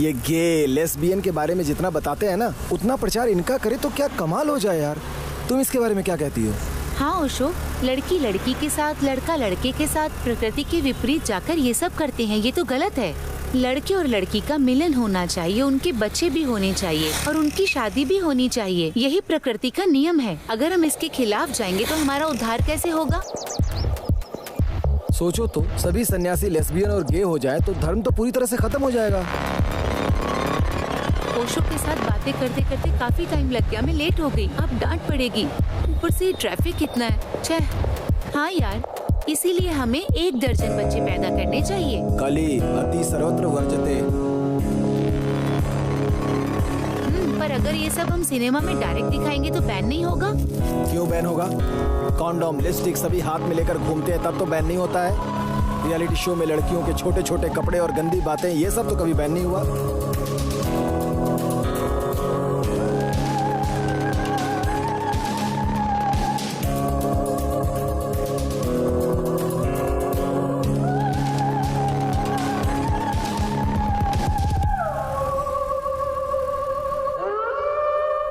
ये गे लेस्बियन के बारे में जितना बताते हैं ना, उतना प्रचार इनका करे तो क्या कमाल हो जाए यार। तुम इसके बारे में क्या कहती हो? हाँ ओशो, लड़की लड़की के साथ, लड़का लड़के के साथ प्रकृति के विपरीत जाकर ये सब करते हैं, ये तो गलत है। लड़के और लड़की का मिलन होना चाहिए, उनके बच्चे भी होने चाहिए और उनकी शादी भी होनी चाहिए। यही प्रकृति का नियम है। अगर हम इसके खिलाफ जाएंगे तो हमारा उद्धार कैसे होगा? सोचो तो, सभी सन्यासी लेस्बियन और गे हो जाए तो धर्म तो पूरी तरह से खत्म हो जाएगा। ओशो के साथ बातें करते करते काफी टाइम लग गया, मैं लेट हो गई। अब डांट पड़ेगी, ऊपर से ट्रैफिक कितना है। छह। हाँ यार, इसीलिए हमें 1 दर्जन बच्चे पैदा करने चाहिए। कली अति सर्वत्र वर्जते। पर अगर ये सब हम सिनेमा में डायरेक्ट दिखाएंगे तो बैन नहीं होगा? क्यों बैन होगा? कॉन्डोम, लिपस्टिक सभी हाथ में लेकर घूमते हैं, तब तो बैन नहीं होता है। रियलिटी शो में लड़कियों के छोटे छोटे कपड़े और गंदी बातें, ये सब तो कभी बैन नहीं हुआ।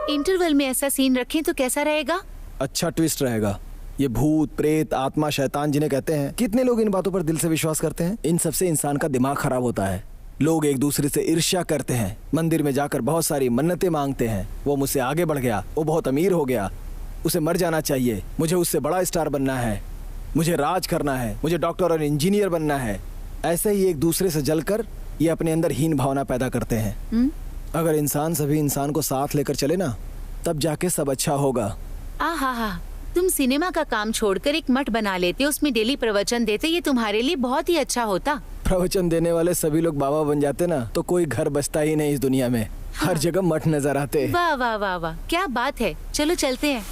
इंटरवल में ऐसा सीन रखें तो कैसा रहेगा? अच्छा ट्विस्ट रहेगा। ये भूत, प्रेत, आत्मा, शैतान जिन्हें कहते हैं, कितने लोग इन बातों पर दिल से विश्वास करते हैं? इन सबसे इंसान का दिमाग खराब होता है। लोग एक दूसरे से ईर्ष्या करते हैं, मंदिर में जाकर बहुत सारी मन्नतें मांगते हैं। वो मुझसे आगे बढ़ गया, वो बहुत अमीर हो गया, उसे मर जाना चाहिए, मुझे उससे बड़ा स्टार बनना है, मुझे राज करना है, मुझे डॉक्टर और इंजीनियर बनना है। ऐसे ही एक दूसरे से जलकर ये अपने अंदर हीन भावना पैदा करते हैं। अगर इंसान सभी इंसान को साथ लेकर चले ना, तब जाके सब अच्छा होगा। आहा, तुम सिनेमा का काम छोड़कर एक मठ बना लेते, उसमें डेली प्रवचन देते, ये तुम्हारे लिए बहुत ही अच्छा होता। प्रवचन देने वाले सभी लोग बाबा बन जाते ना, तो कोई घर बचता ही नहीं इस दुनिया में। हर जगह मठ नजर आते। वाह वाह वाह वाह, क्या बात है। चलो चलते हैं।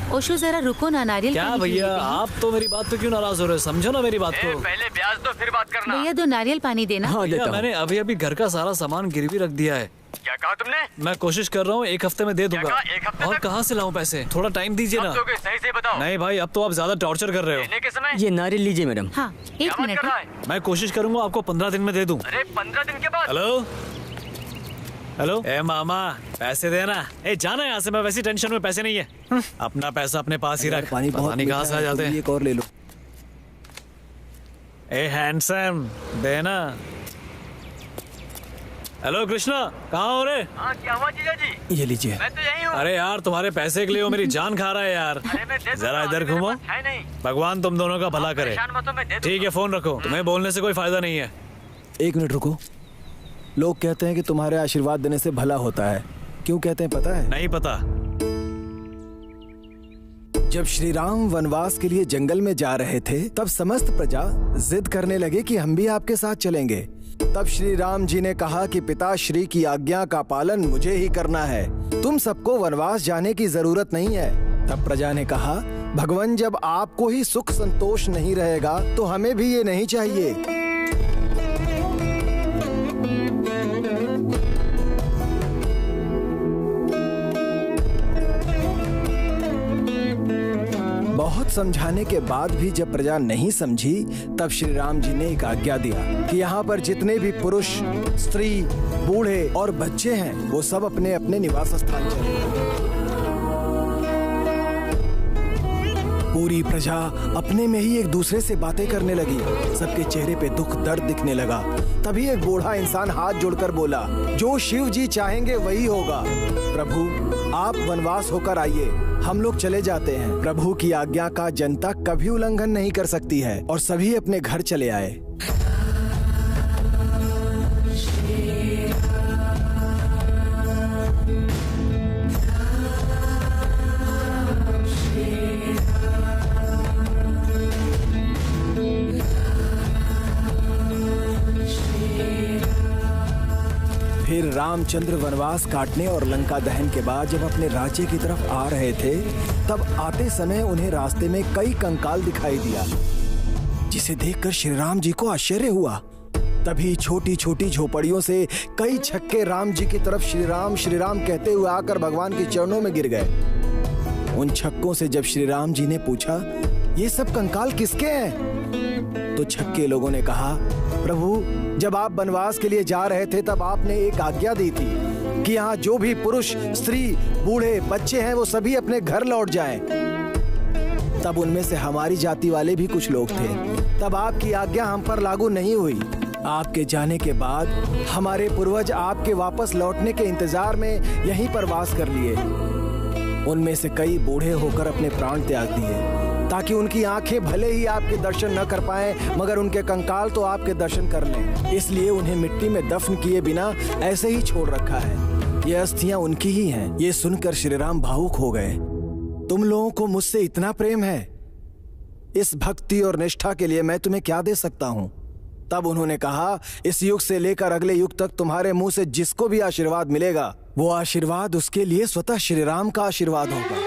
ओशो जरा रुको ना, नारियल क्या पानी भैया, पी लेते हैं। आप तो मेरी बात पे क्यों नाराज हो रहे हो? समझो ना मेरी बात को। पहले ब्याज दो फिर बात करना। भैया 2 नारियल पानी देना। हाँ भैया, देता हूँ। मैंने अभी अभी घर का सारा सामान गिरवी रख दिया है। क्या कहा तुमने? मैं कोशिश कर रहा हूँ 1 हफ्ते में दे दूंगा। कहा? 1 हफ्ते और तक? कहाँ से लाऊं पैसे? थोड़ा टाइम दीजिए ना। सही से बताओ। नहीं भाई, अब तो आप ज्यादा टॉर्चर कर रहे हो। लेने के समय ये नारियल लीजिए मैडम। हाँ, 1 मिनट। मैं कोशिश करूंगा आपको 15 दिन में दे दूं। अरे 15 दिन के बाद? हेलो हेलो, ए मामा पैसे देना। ए जाना यहाँ से, मैं वैसी टेंशन में पैसे नहीं है। अपना पैसा अपने पास ही रख, पानी बहुत पता नहीं कहाँ से आ जाते हैं। एक और ले लो। ए हैंडसम, देना। हेलो कृष्णा, कहाँ हो रे? हाँ क्या हुआ जीजा जी? ये लीजिए। मैं तो यही हूँ। अरे यार, तुम्हारे पैसे के लिए वो मेरी जान खा रहा है यार। जरा इधर घूमो। है नहीं। भगवान तुम दोनों का भला करे। परेशान मत हो, मैं दे दूंगा। ठीक है, फोन रखो, तुम्हें बोलने से कोई फायदा नहीं है। 1 मिनट रुको। लोग कहते हैं कि तुम्हारे आशीर्वाद देने से भला होता है। क्यों कहते हैं पता है? नहीं पता। जब श्री राम वनवास के लिए जंगल में जा रहे थे, तब समस्त प्रजा जिद करने लगे कि हम भी आपके साथ चलेंगे। तब श्री राम जी ने कहा कि पिताश्री की आज्ञा का पालन मुझे ही करना है, तुम सबको वनवास जाने की जरूरत नहीं है। तब प्रजा ने कहा, भगवान जब आपको ही सुख संतोष नहीं रहेगा तो हमें भी ये नहीं चाहिए। बहुत समझाने के बाद भी जब प्रजा नहीं समझी, तब श्री राम जी ने एक आज्ञा दिया कि यहाँ पर जितने भी पुरुष, स्त्री, बूढ़े और बच्चे हैं, वो सब अपने अपने निवास स्थान चले। पूरी प्रजा अपने में ही एक दूसरे से बातें करने लगी। सबके चेहरे पे दुख दर्द दिखने लगा। तभी एक बूढ़ा इंसान हाथ जोड़कर बोला, जो शिव जी चाहेंगे वही होगा। प्रभु आप वनवास होकर आइए, हम लोग चले जाते हैं। प्रभु की आज्ञा का जनता कभी उल्लंघन नहीं कर सकती है। और सभी अपने घर चले आए। फिर रामचंद्र वनवास काटने और लंका दहन के बाद जब अपने राज्य की तरफ आ रहे थे, तब आते समय उन्हें रास्ते में कई कंकाल दिखाई दिया। जिसे देखकर श्री राम जी को आश्चर्य हुआ। तभी छोटी छोटी झोपड़ियों से कई छक्के राम जी की तरफ श्री राम कहते हुए आकर भगवान के चरणों में गिर गए। उन छक्कों से जब श्री राम जी ने पूछा, ये सब कंकाल किसके हैं? तो छक्के लोगों ने कहा, प्रभु, जब आप वनवास के लिए जा रहे थे तब आपने एक आज्ञा दी थी कि यहाँ जो भी पुरुष, स्त्री, बूढ़े, बच्चे हैं वो सभी अपने घर लौट जाएं। तब उनमें से हमारी जाति वाले भी कुछ लोग थे। तब आपकी आज्ञा हम पर लागू नहीं हुई। आपके जाने के बाद हमारे पूर्वज आपके वापस लौटने के इंतजार में यहीं पर वास कर लिए। उनमें से कई बूढ़े होकर अपने प्राण त्याग दिए ताकि उनकी आंखें भले ही आपके दर्शन न कर पाएं, मगर उनके कंकाल तो आपके दर्शन कर लें। इसलिए उन्हें मिट्टी में दफन किए बिना ऐसे ही छोड़ रखा है। ये अस्थियां उनकी ही हैं। ये सुनकर श्री राम भावुक हो गए। तुम लोगों को मुझसे इतना प्रेम है, इस भक्ति और निष्ठा के लिए मैं तुम्हें क्या दे सकता हूँ? तब उन्होंने कहा, इस युग से लेकर अगले युग तक तुम्हारे मुंह से जिसको भी आशीर्वाद मिलेगा वो आशीर्वाद उसके लिए स्वतः श्री राम का आशीर्वाद होगा।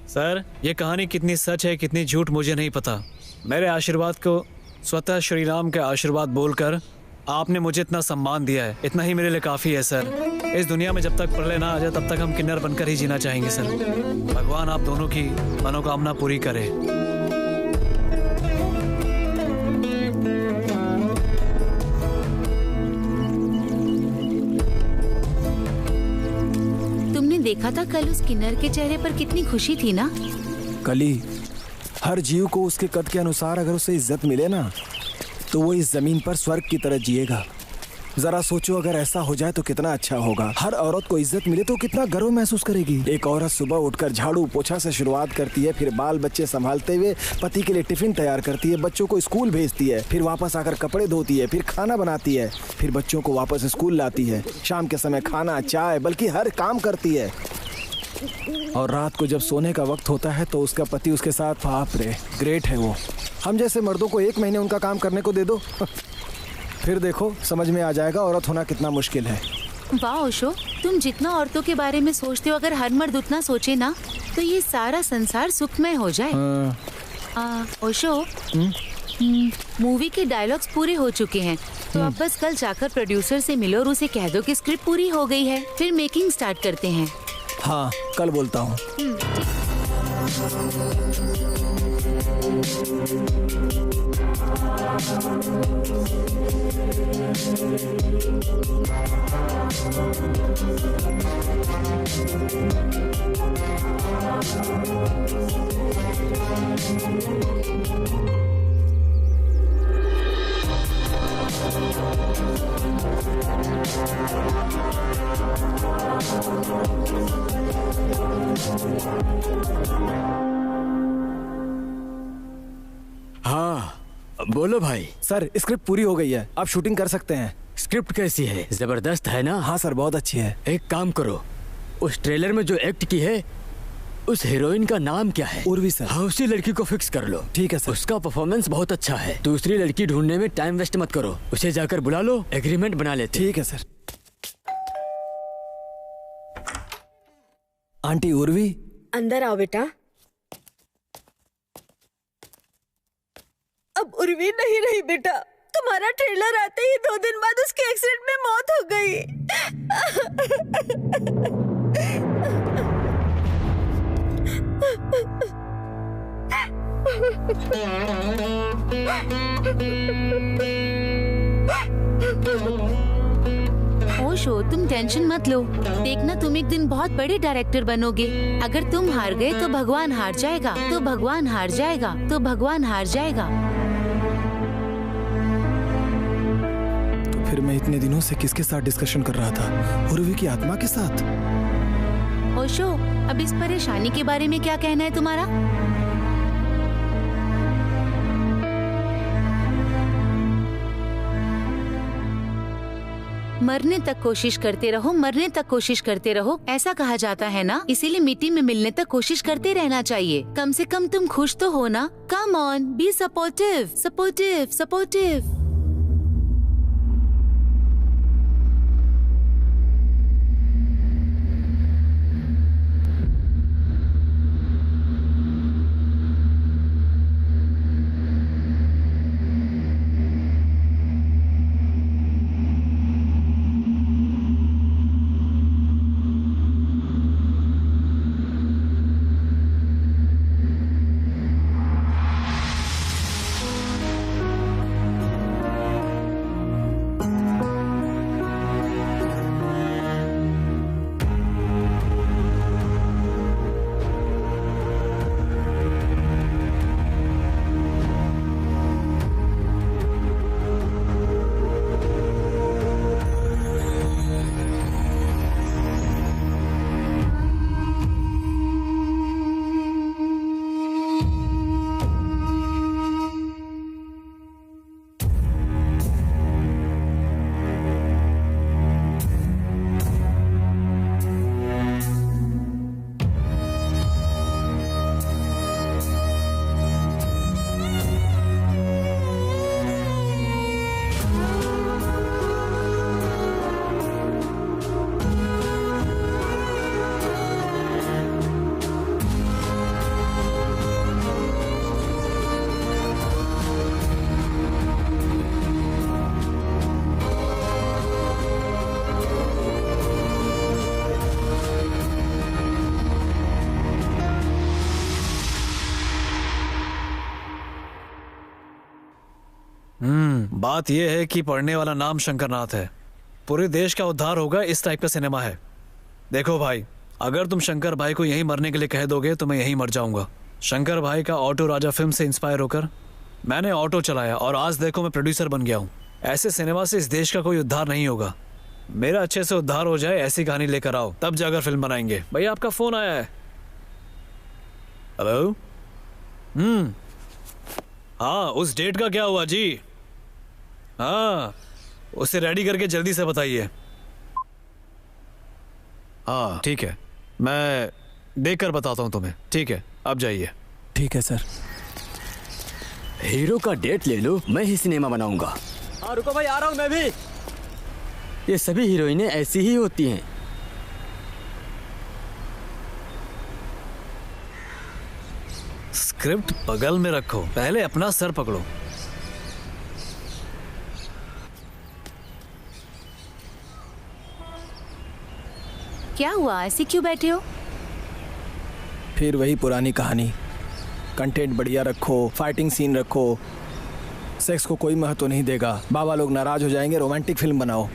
सर, ये कहानी कितनी सच है कितनी झूठ मुझे नहीं पता। मेरे आशीर्वाद को स्वतः श्री राम के आशीर्वाद बोलकर आपने मुझे इतना सम्मान दिया है, इतना ही मेरे लिए काफ़ी है सर। इस दुनिया में जब तक प्रलय ना आ जाए तब तक हम किन्नर बनकर ही जीना चाहेंगे सर। भगवान आप दोनों की मनोकामना पूरी करे। देखा था कल उस किन्नर के चेहरे पर कितनी खुशी थी ना। कली, हर जीव को उसके कद के अनुसार अगर उसे इज्जत मिले ना तो वो इस जमीन पर स्वर्ग की तरह जिएगा। जरा सोचो, अगर ऐसा हो जाए तो कितना अच्छा होगा। हर औरत को इज्जत मिले तो कितना गर्व महसूस करेगी। एक औरत सुबह उठकर झाड़ू पोछा से शुरुआत करती है, फिर बाल बच्चे संभालते हुए पति के लिए टिफिन तैयार करती है, बच्चों को स्कूल भेजती है, फिर वापस आकर कपड़े धोती है, फिर खाना बनाती है, फिर बच्चों को वापस स्कूल लाती है, शाम के समय खाना, चाय, बल्कि हर काम करती है। और रात को जब सोने का वक्त होता है तो उसका पति उसके साथ, बाप रे, ग्रेट है वो। हम जैसे मर्दों को 1 महीने उनका काम करने को दे दो फिर देखो समझ में आ जाएगा औरत होना कितना मुश्किल है। वाह ओशो, तुम जितना औरतों के बारे में सोचते हो, अगर हर मर्द उतना सोचे ना तो ये सारा संसार सुखमय हो जाए। ओशो, मूवी के डायलॉग्स पूरे हो चुके हैं, तो अब बस कल जाकर प्रोड्यूसर से मिलो और उसे कह दो कि स्क्रिप्ट पूरी हो गई है, फिर मेकिंग स्टार्ट करते हैं। हाँ, कल बोलता हूँ। हाँ, बोलो भाई। सर, स्क्रिप्ट पूरी हो गई है, आप शूटिंग कर सकते हैं। स्क्रिप्ट कैसी है? जबरदस्त है ना? हाँ सर, बहुत अच्छी है। एक काम करो, उस ट्रेलर में जो एक्ट की है उस हीरोइन का नाम क्या है? उर्वी सर। हाँ, उसी लड़की को फिक्स कर लो। ठीक है सर। उसका परफॉर्मेंस बहुत अच्छा है। दूसरी लड़की ढूंढने में टाइम वेस्ट मत करो, उसे जाकर बुला लो, एग्रीमेंट बना लेते। ठीक है सर। आंटी उर्वी, अंदर आओ बेटा। अब उर्वी नहीं रही बेटा, तुम्हारा ट्रेलर आते ही 2 दिन बाद उसके एक्सीडेंट में मौत हो गई। ओशो, तुम टेंशन मत लो, देखना तुम एक दिन बहुत बड़े डायरेक्टर बनोगे। अगर तुम हार गए तो भगवान हार जाएगा, तो भगवान हार जाएगा, तो भगवान हार जाएगा। फिर मैं इतने दिनों से किसके साथ डिस्कशन कर रहा था? उर्वी की आत्मा के साथ। ओशो, अब इस परेशानी के बारे में क्या कहना है तुम्हारा? मरने तक कोशिश करते रहो, मरने तक कोशिश करते रहो, ऐसा कहा जाता है ना। इसीलिए मिट्टी में मिलने तक कोशिश करते रहना चाहिए। कम से कम तुम खुश तो हो ना। Come on, be supportive, supportive, supportive. बात यह है कि पढ़ने वाला नाम शंकरनाथ है। पूरे देश का उद्धार होगा, इस टाइप का सिनेमा है। देखो भाई, अगर तुम शंकर भाई को यहीं मरने के लिए कह दोगे तो मैं यहीं मर जाऊंगा। शंकर भाई का ऑटो राजा फिल्म से इंस्पायर होकर मैंने ऑटो चलाया और आज देखो मैं प्रोड्यूसर बन गया हूँ। ऐसे सिनेमा से इस देश का कोई उद्धार नहीं होगा। मेरा अच्छे से उद्धार हो जाए, ऐसी कहानी लेकर आओ, तब जाकर फिल्म बनाएंगे। भैया आपका फोन आया है। हेलो। हाँ, उस डेट का क्या हुआ जी? हाँ, उसे रेडी करके जल्दी से बताइए। हाँ ठीक है, मैं देखकर बताता हूँ तुम्हें। ठीक है, अब जाइए। ठीक है सर। हीरो का डेट ले लो, मैं ही सिनेमा बनाऊंगा। हाँ रुको भाई, आ रहा हूँ मैं भी। ये सभी हीरोइनें ऐसी ही होती हैं। स्क्रिप्ट बगल में रखो, पहले अपना सर पकड़ो। क्या हुआ, ऐसे क्यों बैठे हो? फिर वही पुरानी कहानी। कंटेंट बढ़िया रखो, फाइटिंग सीन रखो, सेक्स को कोई महत्व नहीं देगा, बाबा लोग नाराज हो जाएंगे, रोमांटिक फिल्म बनाओ।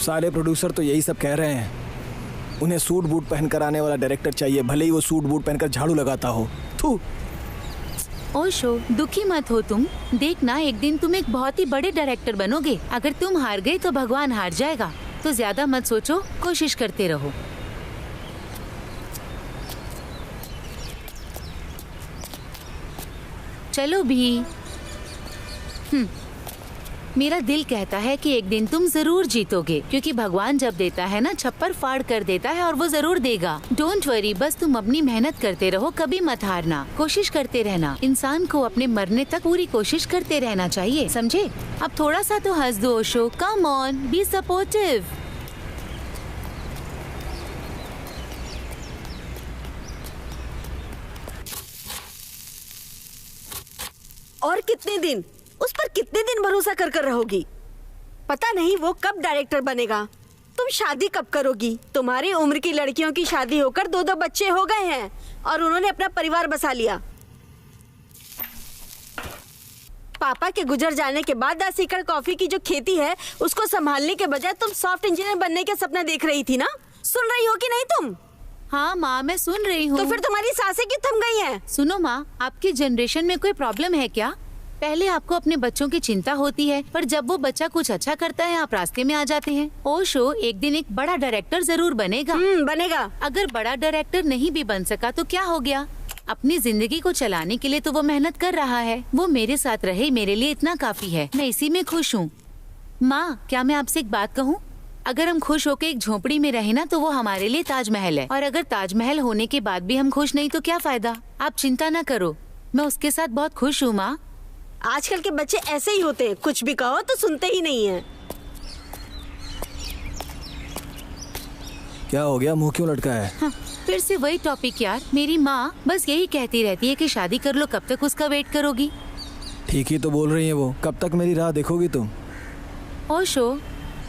सारे प्रोड्यूसर तो यही सब कह रहे हैं। उन्हें सूट बूट पहनकर आने वाला डायरेक्टर चाहिए, भले ही वो सूट बूट पहनकर झाड़ू लगाता हो। थू। ओशो, दुखी मत हो तुम। देखना, एक दिन तुम एक बहुत ही बड़े डायरेक्टर बनोगे। अगर तुम हार गए तो भगवान हार जाएगा। तो ज्यादा मत सोचो, कोशिश करते रहो। चलो भी। मेरा दिल कहता है कि एक दिन तुम जरूर जीतोगे, क्योंकि भगवान जब देता है ना, छप्पर फाड़ कर देता है और वो जरूर देगा। डोंट वरी, बस तुम अपनी मेहनत करते रहो, कभी मत हारना, कोशिश करते रहना। इंसान को अपने मरने तक पूरी कोशिश करते रहना चाहिए, समझे? अब थोड़ा सा तो हंस दो Osho, come on, be supportive. और कितने दिन, उस पर कितने दिन भरोसा कर कर रहोगी? पता नहीं वो कब डायरेक्टर बनेगा। तुम शादी कब करोगी? तुम्हारी उम्र की लड़कियों की शादी होकर 2-2 बच्चे हो गए हैं और उन्होंने अपना परिवार बसा लिया। पापा के गुजर जाने के बाद 10 एकड़ कॉफी की जो खेती है उसको संभालने के बजाय तुम सॉफ्ट इंजीनियर बनने के सपना देख रही थी ना? सुन रही हो कि नहीं तुम? हाँ माँ, मैं सुन रही हूँ। तो फिर तुम्हारी सांसें क्यों थम गई हैं? सुनो माँ, आपकी जनरेशन में कोई प्रॉब्लम है क्या? पहले आपको अपने बच्चों की चिंता होती है, पर जब वो बच्चा कुछ अच्छा करता है आप रास्ते में आ जाते हैं। ओशो एक दिन एक बड़ा डायरेक्टर जरूर बनेगा। बनेगा। अगर बड़ा डायरेक्टर नहीं भी बन सका तो क्या हो गया? अपनी जिंदगी को चलाने के लिए तो वो मेहनत कर रहा है। वो मेरे साथ रहे, मेरे लिए इतना काफी है। मैं इसी में खुश हूँ। माँ, क्या मैं आपसे एक बात कहूँ? अगर हम खुश होकर एक झोपड़ी में रहे ना तो वो हमारे लिए ताजमहल है, और अगर ताजमहल होने के बाद भी हम खुश नहीं तो क्या फायदा। आप चिंता ना करो, मैं उसके साथ बहुत खुश हूँ माँ। आजकल के बच्चे ऐसे ही होते हैं, कुछ भी कहो तो सुनते ही नहीं है। क्या हो गया, मुंह क्यों लटका है? हाँ, फिर से वही टॉपिक यार। मेरी माँ बस यही कहती रहती है कि शादी कर लो, कब तक उसका वेट करोगी। ठीक ही तो बोल रही है वो, कब तक मेरी राह देखोगी तुम? ओशो,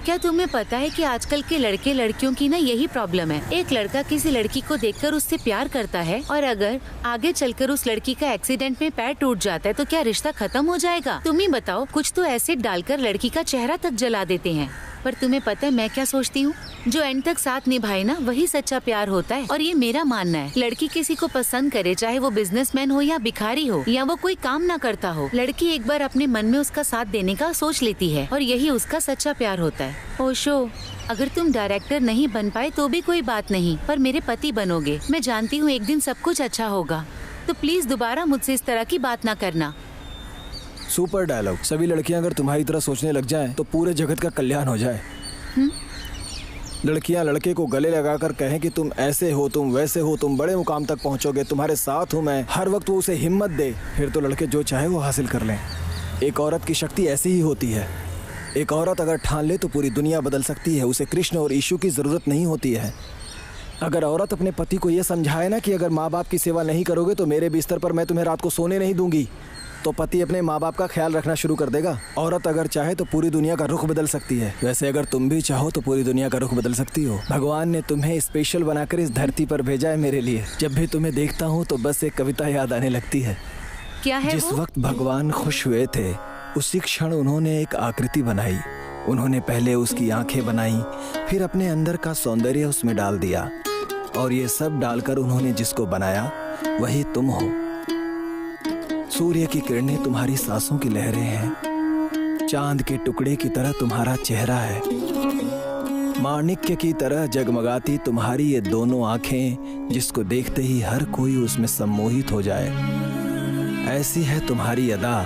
क्या तुम्हें पता है कि आजकल के लड़के लड़कियों की ना यही प्रॉब्लम है। एक लड़का किसी लड़की को देखकर उससे प्यार करता है, और अगर आगे चलकर उस लड़की का एक्सीडेंट में पैर टूट जाता है तो क्या रिश्ता खत्म हो जाएगा? तुम ही बताओ, कुछ तो एसिड डालकर लड़की का चेहरा तक जला देते हैं। पर तुम्हें पता है मैं क्या सोचती हूँ? जो एंड तक साथ निभाए ना वही सच्चा प्यार होता है। और ये मेरा मानना है। लड़की किसी को पसंद करे, चाहे वो बिजनेसमैन हो या भिखारी हो या वो कोई काम ना करता हो, लड़की एक बार अपने मन में उसका साथ देने का सोच लेती है, और यही उसका सच्चा प्यार होता है। ओशो, अगर तुम डायरेक्टर नहीं बन पाए तो भी कोई बात नहीं, पर मेरे पति बनोगे। मैं जानती हूँ एक दिन सब कुछ अच्छा होगा, तो प्लीज दोबारा मुझसे इस तरह की बात ना करना। Super dialogue. सभी लड़कियां अगर तुम्हारी तरह सोचने लग जाएं तो पूरे जगत का कल्याण हो जाए। लड़कियां लड़के को गले लगाकर कहें कि तुम ऐसे हो, तुम वैसे हो, तुम बड़े मुकाम तक पहुंचोगे, तुम्हारे साथ हूं मैं, हर वक्त वो उसे हिम्मत दे, फिर तो लड़के जो चाहे वो हासिल कर लें। एक औरत की शक्ति ऐसी ही होती है। एक औरत अगर ठान ले तो पूरी दुनिया बदल सकती है। उसे कृष्ण और यीशु की जरूरत नहीं होती है। अगर औरत अपने पति को ये समझाए ना कि अगर माँ बाप की सेवा नहीं करोगे तो मेरे बिस्तर पर मैं तुम्हें रात को सोने नहीं दूंगी, तो पति अपने माँ बाप का ख्याल रखना शुरू कर देगा। औरत अगर चाहे तो पूरी दुनिया का रुख बदल सकती है। वैसे अगर तुम भी चाहो तो पूरी दुनिया का रुख बदल सकती हो। भगवान ने तुम्हें स्पेशल बनाकर इस धरती पर भेजा है मेरे लिए। जब भी तुम्हें देखता हूँ तो बस एक कविता याद आने लगती है। क्या है जिस वक्त भगवान खुश हुए थे उसी क्षण उन्होंने एक आकृति बनाई। उन्होंने पहले उसकी आंखें बनाई, फिर अपने अंदर का सौंदर्य उसमें डाल दिया, और ये सब डालकर उन्होंने जिसको बनाया वही तुम हो। सूर्य की किरणें तुम्हारी सांसों की लहरें हैं। चांद के टुकड़े की तरह तुम्हारा चेहरा है। माणिक्य की तरह जगमगाती तुम्हारी ये दोनों आंखें, जिसको देखते ही हर कोई उसमें सम्मोहित हो जाए। ऐसी है तुम्हारी अदा,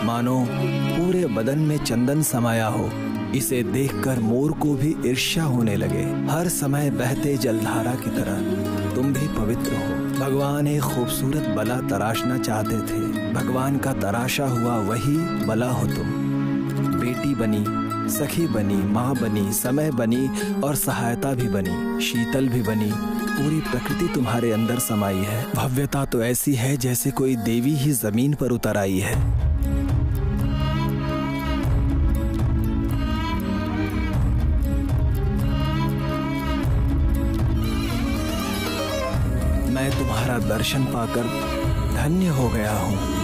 मानो पूरे बदन में चंदन समाया हो। इसे देखकर मोर को भी ईर्ष्या होने लगे। हर समय बहते जलधारा की तरह तुम भी पवित्र हो। भगवान एक खूबसूरत बला तराशना चाहते थे। भगवान का तराशा हुआ वही बला हो तुम। बेटी बनी, सखी बनी, माँ बनी, समय बनी और सहायता भी बनी, शीतल भी बनी। पूरी प्रकृति तुम्हारे अंदर समाई है। भव्यता तो ऐसी है जैसे कोई देवी ही जमीन पर उतर आई है। मैं तुम्हारा दर्शन पाकर धन्य हो गया हूँ।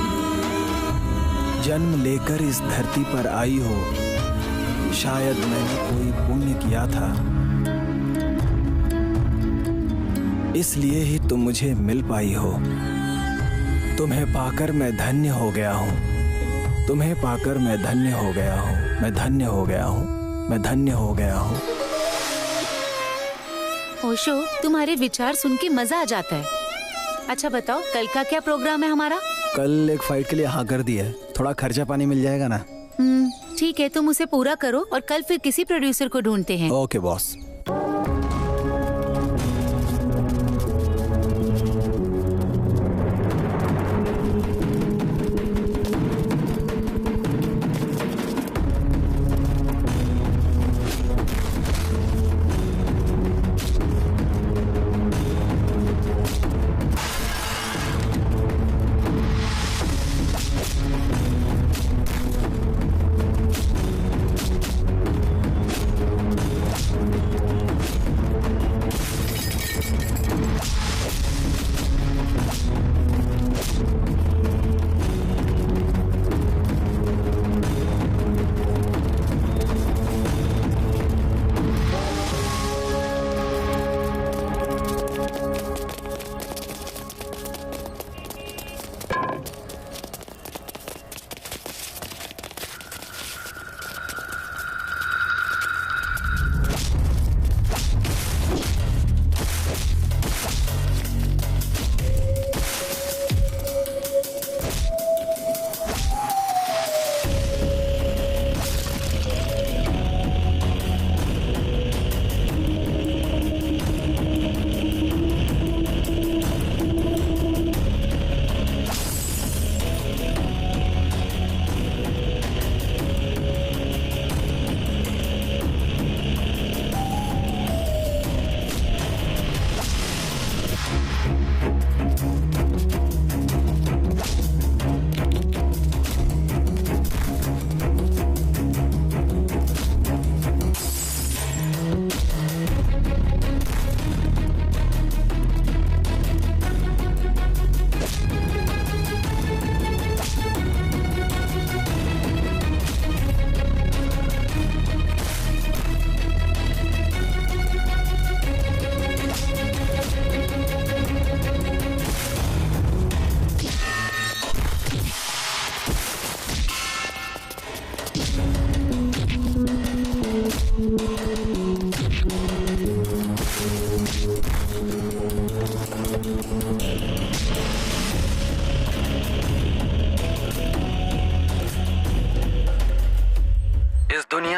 जन्म लेकर इस धरती पर आई हो, शायद मैंने कोई पुण्य किया था, इसलिए ही तुम मुझे मिल पाई हो। तुम्हें पाकर मैं धन्य हो गया हूँ। तुम्हें पाकर मैं धन्य हो गया हूँ। मैं धन्य हो गया हूँ। मैं धन्य हो गया हूँ। ओशो, तुम्हारे विचार सुन के मजा आ जाता है। अच्छा बताओ, कल का क्या प्रोग्राम है हमारा? कल एक फाइट के लिए हाँ कर दिया है। थोड़ा खर्चा पानी मिल जाएगा ना? ठीक है, तुम उसे पूरा करो और कल फिर किसी प्रोड्यूसर को ढूंढते हैं। Okay boss.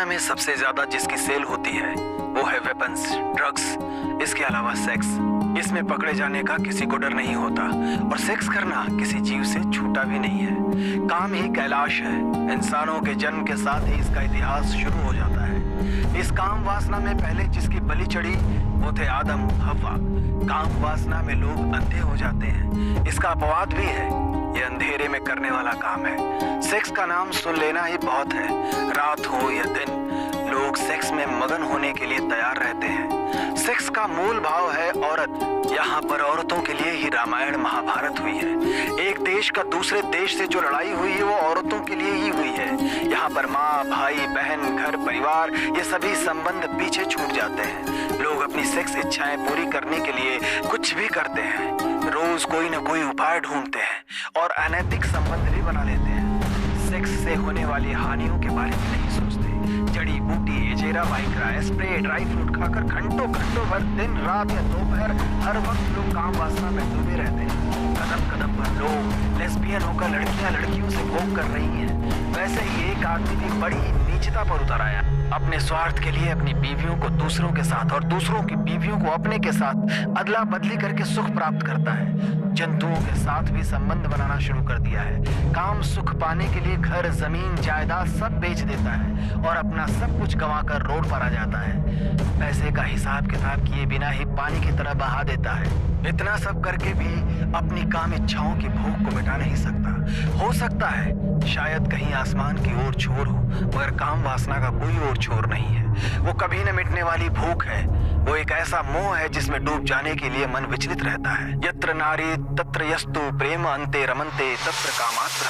दुनिया में सबसे ज्यादा जिसकी सेल होती है वो है वेपन्स, ड्रग्स, इसके अलावा सेक्स। इसमें पकड़े जाने का किसी को डर नहीं होता और सेक्स करना किसी जीव से छूटा भी नहीं है। काम ही कैलाश है। इंसानों के जन्म के साथ ही इसका इतिहास शुरू हो जाता है। इस काम वासना में पहले जिसकी बलि चढ़ी वो थे आदम हव्वा। काम वासना में लोग अंधे हो जाते हैं। इसका अपवाद भी है, ये अंधेरे में करने वाला काम है। सेक्स का नाम सुन लेना ही बहुत है। रात हो या दिन, लोग सेक्स में मगन होने के लिए तैयार रहते हैं। सेक्स का मूल भाव है औरत। यहाँ पर औरतों के लिए ही रामायण महाभारत हुई है। एक देश का दूसरे देश से जो लड़ाई हुई है वो औरतों के लिए ही हुई है। यहाँ पर माँ, भाई, बहन, घर, परिवार, ये सभी संबंध पीछे छूट जाते हैं। लोग अपनी सेक्स इच्छाएं पूरी करने के लिए कुछ भी करते हैं। रोज कोई न कोई उपाय ढूंढते हैं और अनैतिक संबंध भी बना लेते हैं। सेक्स से होने वाली हानियों के बारे में नहीं सोचते। जड़ी बूटी, एजेरा, वाइग्रा, स्प्रे, ड्राई फ्रूट खाकर घंटों भर, दिन रात या दोपहर, हर वक्त लोग काम वासना में डूबे रहते हैं। कदम कदम पर लोग लेस्बियन होकर लड़कियां लड़कियों से भोग कर रही हैं। वैसे ही एक आदमी भी बड़ी नीचता पर उतर आया। अपने स्वार्थ के लिए अपनी बीवियों को दूसरों के साथ और दूसरों की बीवियों को अपने के साथ अदला बदली करके सुख प्राप्त करता है। जंतुओं के साथ भी संबंध बनाना शुरू कर दिया है। काम सुख पाने के लिए घर, जमीन, जायदाद सब बेच देता है और अपना सब कुछ गंवाकर रोड पर आ जाता है। पैसे का हिसाब किताब किए बिना ही पानी की तरह बहा देता है। इतना सब करके भी अपनी काम इच्छाओं की भूख को मिटा नहीं सकता। हो सकता है शायद कहीं आसमान की ओर छोर हो, मगर काम वासना का कोई और छोर नहीं है। वो कभी न मिटने वाली भूख है। वो एक ऐसा मोह है जिसमें डूब जाने के लिए मन विचलित रहता है। यत्र नारी तत्र यस्तु प्रेम अन्ते रमन्ते तत्र कामात्र।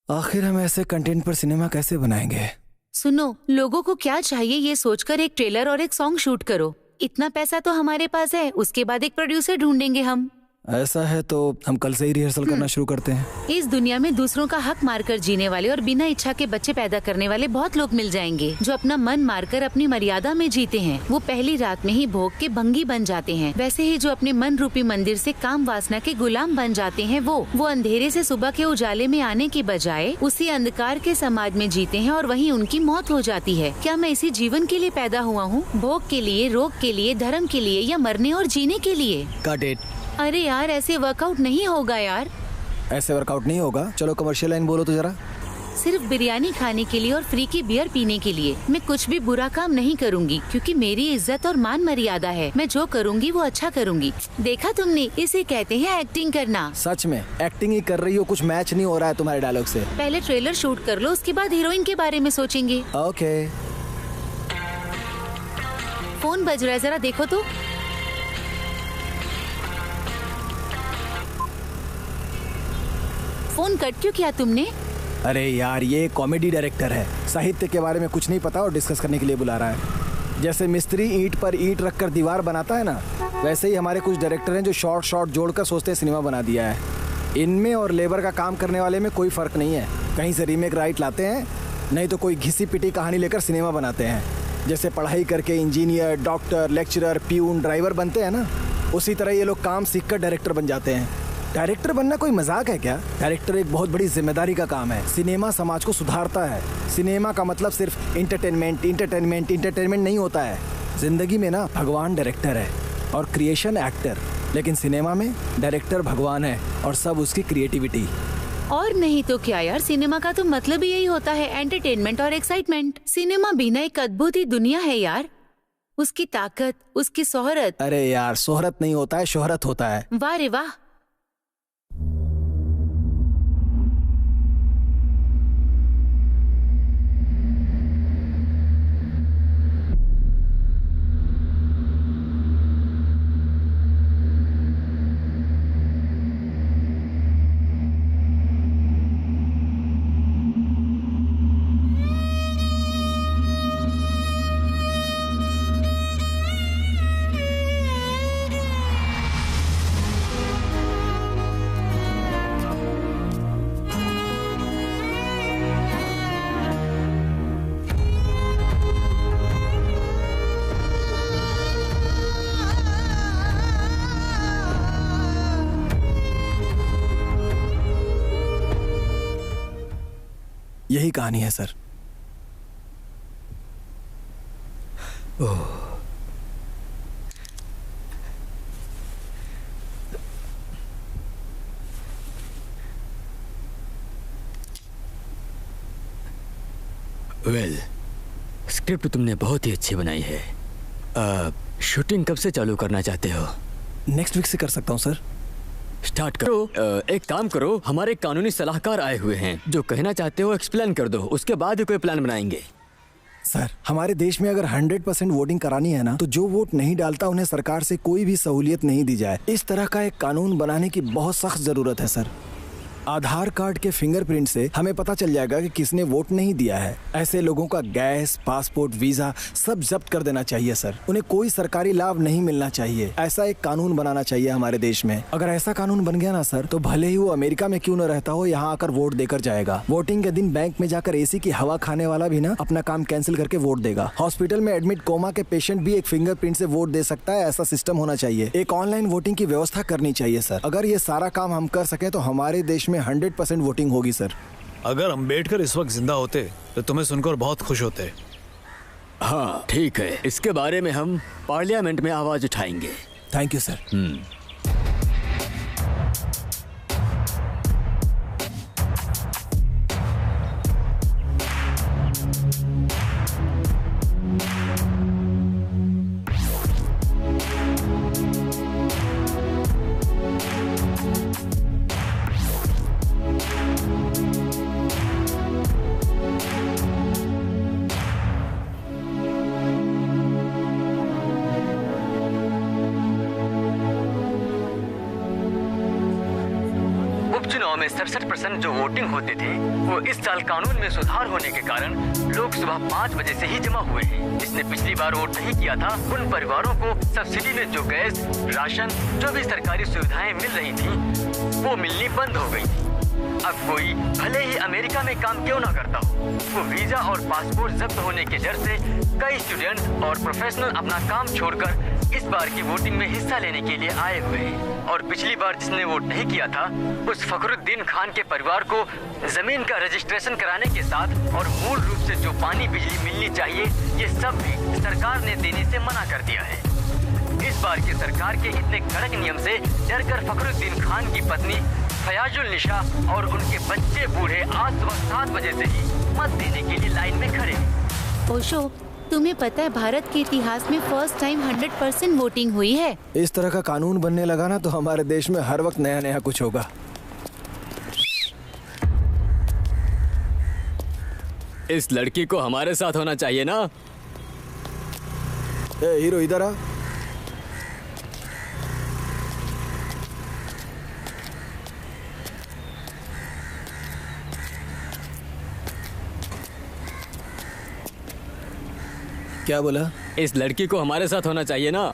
आखिर हम ऐसे कंटेंट पर सिनेमा कैसे बनाएंगे? सुनो, लोगों को क्या चाहिए ये सोचकर एक ट्रेलर और एक सॉन्ग शूट करो। इतना पैसा तो हमारे पास है, उसके बाद एक प्रोड्यूसर ढूंढेंगे हम। ऐसा है तो हम कल से ही रिहर्सल करना शुरू करते हैं। इस दुनिया में दूसरों का हक मारकर जीने वाले और बिना इच्छा के बच्चे पैदा करने वाले बहुत लोग मिल जाएंगे जो अपना मन मारकर अपनी मर्यादा में जीते हैं। वो पहली रात में ही भोग के भंगी बन जाते हैं। वैसे ही जो अपने मन रूपी मंदिर से काम वासना के गुलाम बन जाते हैं, वो अंधेरे से सुबह के उजाले में आने की बजाय उसी अंधकार के समाज में जीते हैं और वहीं उनकी मौत हो जाती है। क्या मैं इसी जीवन के लिए पैदा हुआ हूँ? भोग के लिए, रोग के लिए, धर्म के लिए या मरने और जीने के लिए? Got it. अरे यार, ऐसे वर्कआउट नहीं होगा यार। ऐसे वर्कआउट नहीं होगा। चलो कमर्शियल लाइन बोलो तो जरा। सिर्फ बिरयानी खाने के लिए और फ्री की बियर पीने के लिए मैं कुछ भी बुरा काम नहीं करूंगी, क्योंकि मेरी इज्जत और मान मर्यादा है। मैं जो करूंगी वो अच्छा करूंगी। देखा तुमने, इसे कहते हैं एक्टिंग करना। सच में एक्टिंग ही कर रही हो, कुछ मैच नहीं हो रहा है तुम्हारे डायलॉग से। पहले ट्रेलर शूट कर लो, उसके बाद हीरोइन के बारे में सोचेंगे। ओके। फोन बज रहा है, जरा देखो तो। फोन कट क्यों किया तुमने? अरे यार, ये कॉमेडी डायरेक्टर है, साहित्य के बारे में कुछ नहीं पता और डिस्कस करने के लिए बुला रहा है। जैसे मिस्त्री ईंट पर ईंट रखकर दीवार बनाता है ना, वैसे ही हमारे कुछ डायरेक्टर हैं जो शॉर्ट जोड़कर सोचते हैं सिनेमा बना दिया है। इनमें और लेबर का काम करने वाले में कोई फर्क नहीं है। कहीं से रीमेक राइट लाते हैं, नहीं तो कोई घिसी पिटी कहानी लेकर सिनेमा बनाते हैं। जैसे पढ़ाई करके engineer, doctor, lecturer, peon, driver बनते हैं ना, उसी तरह ये लोग काम सीखकर डायरेक्टर बन जाते हैं। डायरेक्टर बनना कोई मजाक है क्या? डायरेक्टर एक बहुत बड़ी जिम्मेदारी का काम है। सिनेमा समाज को सुधारता है। सिनेमा का मतलब सिर्फ इंटरटेनमेंट नहीं होता है। जिंदगी में ना भगवान डायरेक्टर है और क्रिएशन एक्टर, लेकिन सिनेमा में डायरेक्टर भगवान है और सब उसकी क्रिएटिविटी। और नहीं तो क्या यार, सिनेमा का तो मतलब ही यही होता है, एंटरटेनमेंट और एक्साइटमेंट। सिनेमा भी ना एक अद्भुत ही दुनिया है यार। उसकी ताकत, उसकी शोहरत। अरे यार, शोहरत नहीं होता है, शोहरत होता है। वाह रे वाह। यही कहानी है सर। वेल, स्क्रिप्ट तुमने बहुत ही अच्छी बनाई है। शूटिंग कब से चालू करना चाहते हो? नेक्स्ट वीक से कर सकता हूँ सर। स्टार्ट करो। एक काम करो, हमारे कानूनी सलाहकार आए हुए हैं, जो कहना चाहते हो एक्सप्लेन कर दो, उसके बाद ही कोई प्लान बनाएंगे। सर, हमारे देश में अगर 100% वोटिंग करानी है ना, तो जो वोट नहीं डालता उन्हें सरकार से कोई भी सहूलियत नहीं दी जाए। इस तरह का एक कानून बनाने की बहुत सख्त जरूरत है सर। आधार कार्ड के फिंगरप्रिंट से हमें पता चल जाएगा कि किसने वोट नहीं दिया है। ऐसे लोगों का गैस, पासपोर्ट, वीजा सब जब्त कर देना चाहिए सर। उन्हें कोई सरकारी लाभ नहीं मिलना चाहिए। ऐसा एक कानून बनाना चाहिए हमारे देश में। अगर ऐसा कानून बन गया ना सर, तो भले ही वो अमेरिका में क्यों न रहता हो, यहाँ आकर वोट देकर जाएगा। वोटिंग के दिन बैंक में जाकर एसी की हवा खाने वाला भी ना अपना काम कैंसिल करके वोट देगा। हॉस्पिटल में एडमिट कोमा के पेशेंट भी एक फिंगरप्रिंट से वोट दे सकता है। ऐसा सिस्टम होना चाहिए। एक ऑनलाइन वोटिंग की व्यवस्था करनी चाहिए सर। अगर ये सारा काम हम कर सके तो हमारे देश में 100% वोटिंग होगी सर। अगर अम्बेडकर इस वक्त जिंदा होते तो तुम्हें सुनकर बहुत खुश होते। हाँ ठीक है, इसके बारे में हम पार्लियामेंट में आवाज उठाएंगे। Thank you sir. उपचुनाव में 67% जो वोटिंग होती थी, वो इस साल कानून में सुधार होने के कारण लोग सुबह 5 बजे से ही जमा हुए हैं। जिसने पिछली बार वोट नहीं किया था, उन परिवारों को सब्सिडी में जो गैस, राशन, जो भी सरकारी सुविधाएं मिल रही थी, वो मिलनी बंद हो गई थी। अब कोई भले ही अमेरिका में काम क्यों ना करता हो, वो वीजा और पासपोर्ट जब्त होने के डर से कई स्टूडेंट और प्रोफेशनल अपना काम छोड़कर इस बार की वोटिंग में हिस्सा लेने के लिए आए हुए हैं। और पिछली बार जिसने वोट नहीं किया था, उस फखरुद्दीन खान के परिवार को जमीन का रजिस्ट्रेशन कराने के साथ और मूल रूप से जो पानी बिजली मिलनी चाहिए, ये सब भी सरकार ने देने से मना कर दिया है। इस बार की सरकार के इतने कड़क नियम से डरकर फखरुद्दीन खान की पत्नी फयाजुल निशा और उनके बच्चे बूढ़े आज सुबह 7 बजे से ही मत देने के लिए लाइन में खड़े। ओशो, तुम्हें पता है भारत के इतिहास में फर्स्ट टाइम 100% वोटिंग हुई है। इस तरह का कानून बनने लगा ना, तो हमारे देश में हर वक्त नया नया कुछ होगा। इस लड़की को हमारे साथ होना चाहिए ना। ए हीरो, इधर आ। क्या बोला? इस लड़की को हमारे साथ होना चाहिए ना।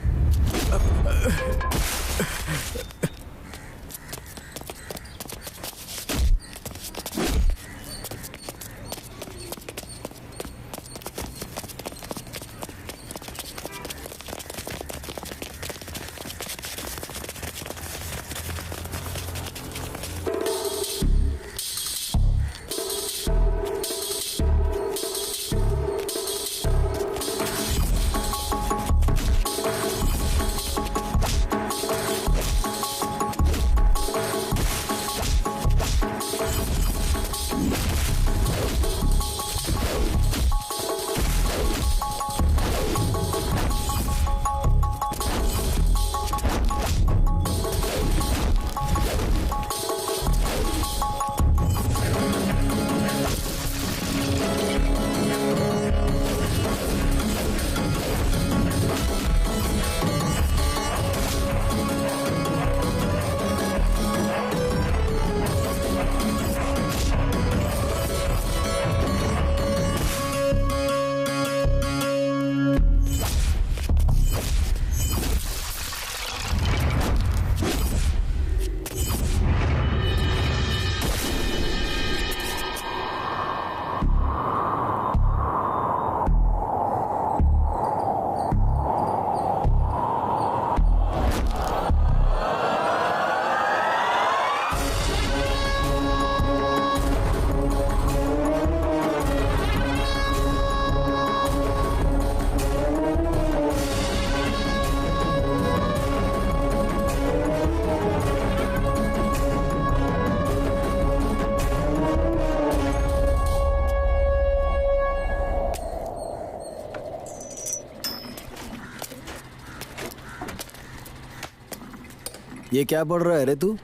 ये क्या पढ़ रहा है रे तू?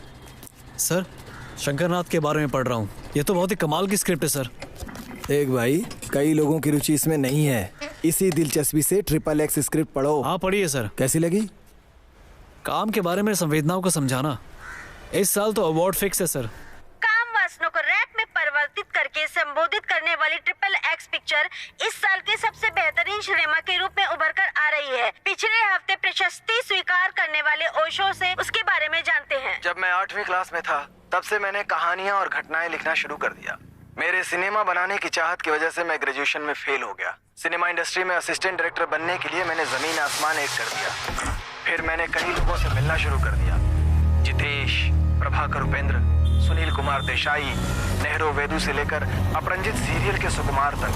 सर, शंकरनाथ के बारे में पढ़ रहा हूँ। ये तो बहुत ही कमाल की स्क्रिप्ट है सर। देख भाई, कई लोगों की रुचि इसमें नहीं है, इसी दिलचस्पी से XXX स्क्रिप्ट पढ़ो। हाँ पढ़िए सर। कैसी लगी? काम के बारे में संवेदनाओं को समझाना। इस साल तो अवार्ड फिक्स है सर। काम वासनों को रैप में परिवर्तित करके संबोधित करने वाली XXX पिक्चर इस साल के सबसे बेहतरीन सिनेमा के रूप में उभर कर आ रही है। पिछले हफ्ते प्रशस्ति स्वीकार करने वाले ओशो से उसके बारे में जानते हैं। जब मैं 8वीं क्लास में था तब से मैंने कहानियां और घटनाएं लिखना शुरू कर दिया। मेरे सिनेमा बनाने की चाहत की वजह से मैं ग्रेजुएशन में फेल हो गया। सिनेमा इंडस्ट्री में असिस्टेंट डायरेक्टर बनने के लिए मैंने जमीन आसमान एक कर दिया। फिर मैंने कई लोगों से मिलना शुरू कर दिया। जितेश, प्रभाकर उपेंद्र, सुनील कुमार देसाई, नेहरू वेदु से लेकर अपरंजित सीरियल के सुकुमार तक,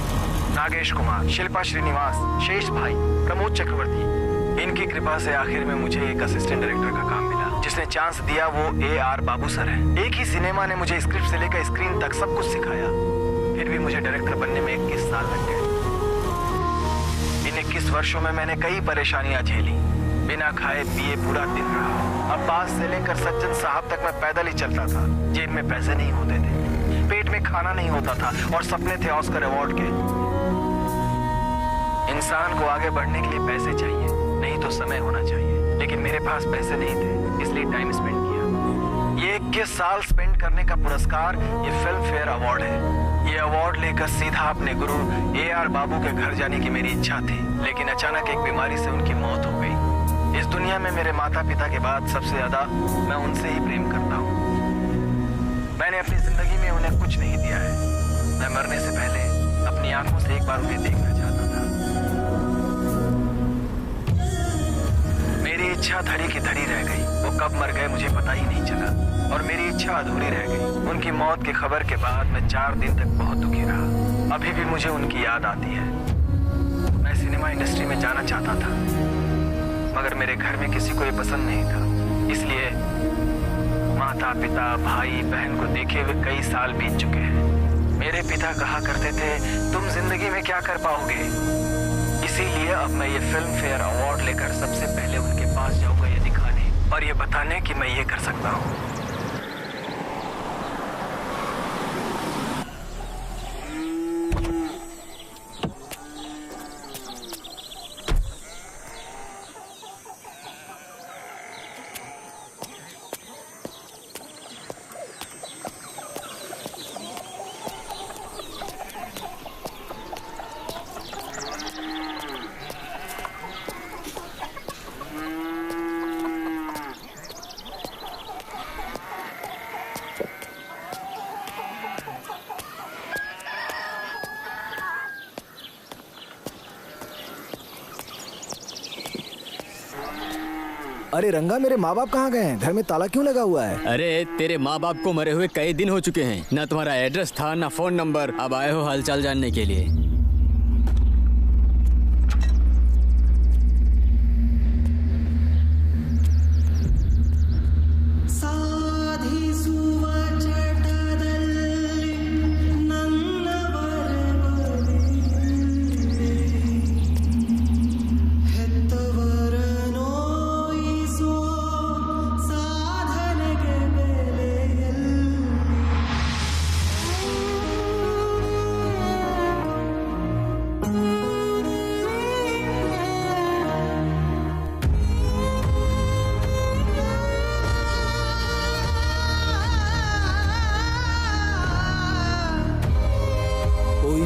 नागेश कुमार, शिल्पा श्रीनिवास, शेष भाई, प्रमोद चक्रवर्ती। इनकी कृपा से आखिर में मुझे एक असिस्टेंट डायरेक्टर का काम मिला। जिसने चांस दिया वो AR बाबू सर है। एक ही सिनेमा ने मुझे स्क्रिप्ट से लेकर स्क्रीन तक सब कुछ सिखाया। फिर भी मुझे डायरेक्टर बनने में 21 साल लग गए। इन 21 वर्षों में मैंने कई परेशानियां झेली। बिना खाए पिए पूरा दिन रहा। अब्बास से लेकर सज्जन साहब तक मैं पैदल ही चलता था। जेब में पैसे नहीं होते थे, पेट में खाना नहीं होता था और सपने थे ऑस्कर अवार्ड के। इंसान को आगे बढ़ने के लिए पैसे चाहिए, नहीं तो समय होना चाहिए। लेकिन मेरे पास पैसे नहीं थे, इसलिए टाइम स्पेंड किया। ये 21 साल स्पेंड करने का पुरस्कार ये फिल्म फेयर अवार्ड है। ये अवार्ड लेकर सीधा अपने गुरु AR बाबू के घर जाने की मेरी इच्छा थी, लेकिन अचानक एक बीमारी से उनकी मौत हो गई। इस दुनिया में मेरे माता पिता के बाद सबसे ज्यादा मैं उनसे ही प्रेम करता हूँ। मैंने अपनी जिंदगी में उन्हें कुछ नहीं दिया है। मैं मरने से पहले अपनी आंखों से एक बार उन्हें देखना चाहता था। मेरी इच्छा धरी की धरी रह गई। वो कब मर गए मुझे पता ही नहीं चला और मेरी इच्छा अधूरी रह गई। उनकी मौत की खबर के बाद मैं 4 दिन तक बहुत दुखी रहा। अभी भी मुझे उनकी याद आती है। मैं सिनेमा इंडस्ट्री में जाना चाहता था, मगर मेरे घर में किसी को ये पसंद नहीं था। इसलिए माता पिता भाई बहन को देखे हुए कई साल बीत चुके हैं। मेरे पिता कहा करते थे तुम जिंदगी में क्या कर पाओगे। इसीलिए अब मैं ये फिल्म फेयर अवार्ड लेकर सबसे पहले उनके पास जाऊंगा ये दिखाने और ये बताने कि मैं ये कर सकता हूँ। अरे रंगा, मेरे माँ बाप कहाँ गए हैं? घर में ताला क्यों लगा हुआ है? अरे तेरे माँ बाप को मरे हुए कई दिन हो चुके हैं। ना तुम्हारा एड्रेस था ना फोन नंबर। अब आए हो हालचाल जानने के लिए।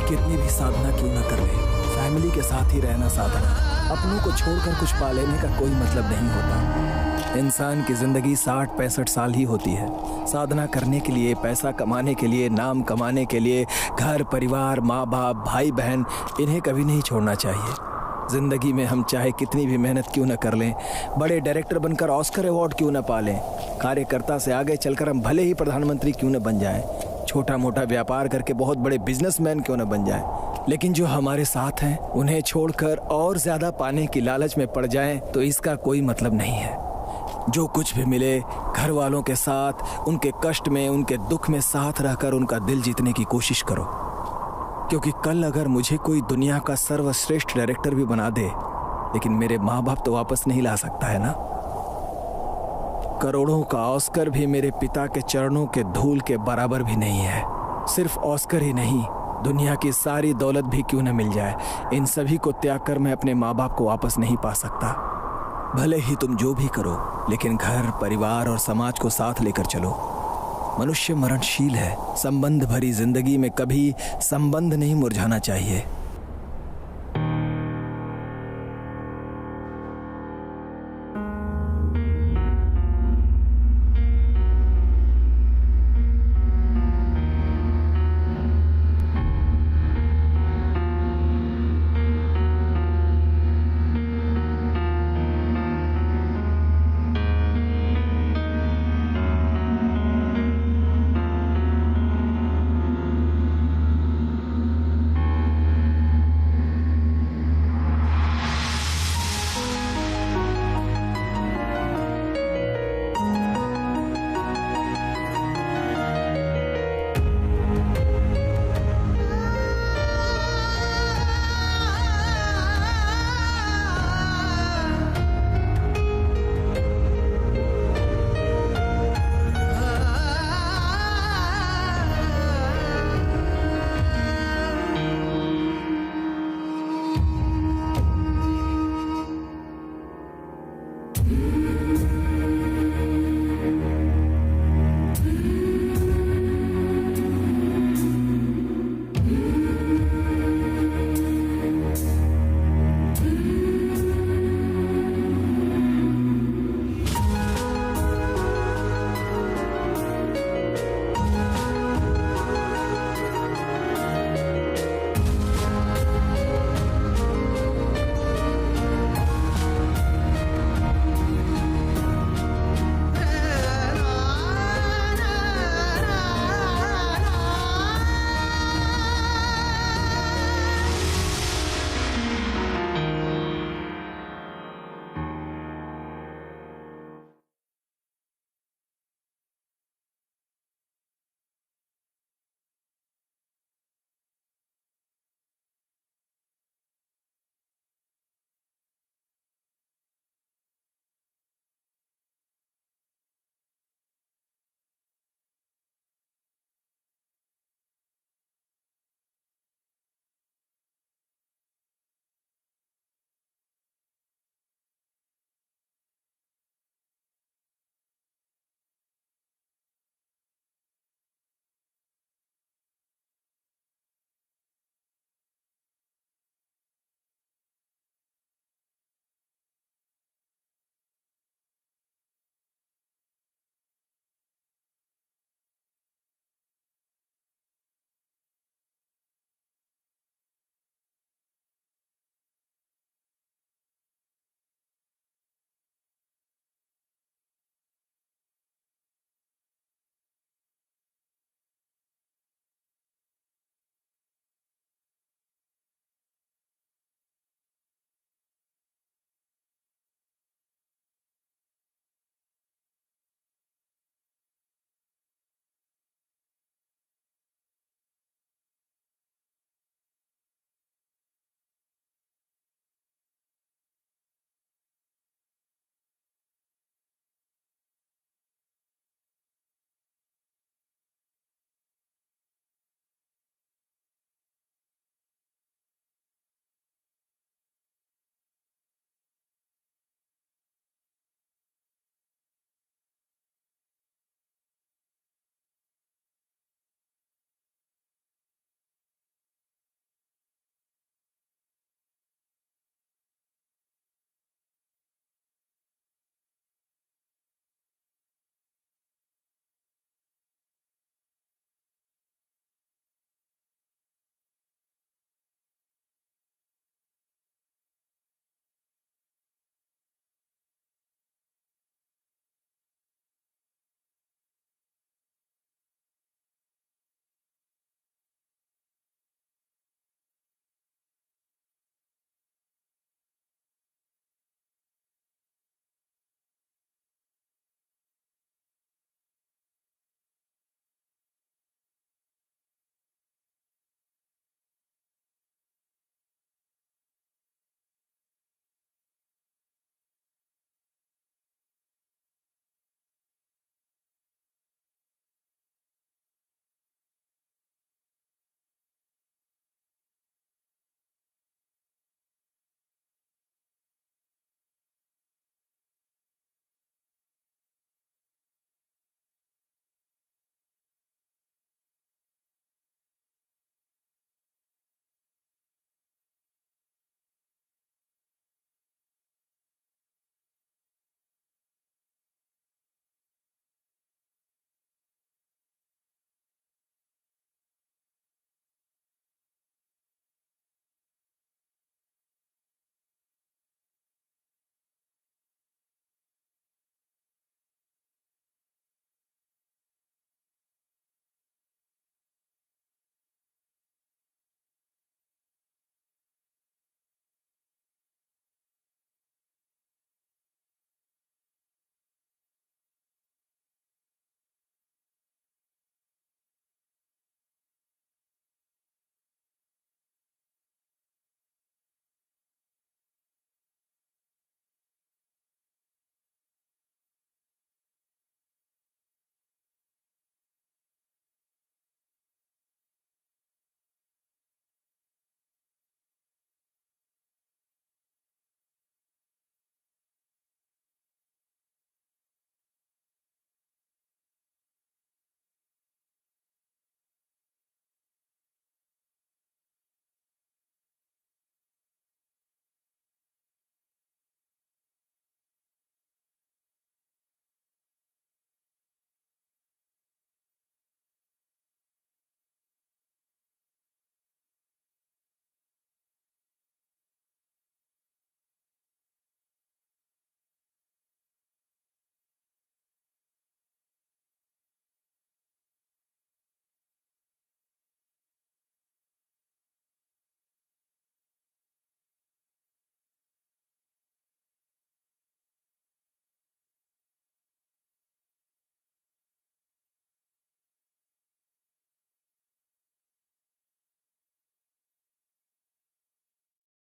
कितनी भी साधना क्यों न कर ले, फैमिली के साथ ही रहना साधना। अपनों को छोड़कर कुछ पा लेने का कोई मतलब नहीं होता। इंसान की जिंदगी 60-65 साल ही होती है। साधना करने के लिए, पैसा कमाने के लिए, नाम कमाने के लिए घर परिवार, माँ बाप, भाई बहन, इन्हें कभी नहीं छोड़ना चाहिए। जिंदगी में हम चाहे कितनी भी मेहनत क्यों न कर लें, बड़े डायरेक्टर बनकर ऑस्कर अवार्ड क्यों न पा लें, कार्यकर्ता से आगे चलकर हम भले ही प्रधानमंत्री क्यों न बन जाएं, छोटा मोटा व्यापार करके बहुत बड़े बिजनेसमैन क्यों न बन जाएं, लेकिन जो हमारे साथ हैं उन्हें छोड़कर और ज्यादा पाने की लालच में पड़ जाएं तो इसका कोई मतलब नहीं है। जो कुछ भी मिले, घर वालों के साथ, उनके कष्ट में, उनके दुख में साथ रहकर उनका दिल जीतने की कोशिश करो। क्योंकि कल अगर मुझे कोई दुनिया का सर्वश्रेष्ठ डायरेक्टर भी बना दे, लेकिन मेरे माँ बाप तो वापस नहीं ला सकता है ना। करोड़ों का ऑस्कर भी मेरे पिता के चरणों के धूल के बराबर भी नहीं है। सिर्फ ऑस्कर ही नहीं, दुनिया की सारी दौलत भी क्यों न मिल जाए, इन सभी को त्याग कर मैं अपने माँ बाप को वापस नहीं पा सकता। भले ही तुम जो भी करो, लेकिन घर, परिवार और समाज को साथ लेकर चलो। मनुष्य मरणशील है। संबंध भरी जिंदगी में कभी संबंध नहीं मुरझाना चाहिए।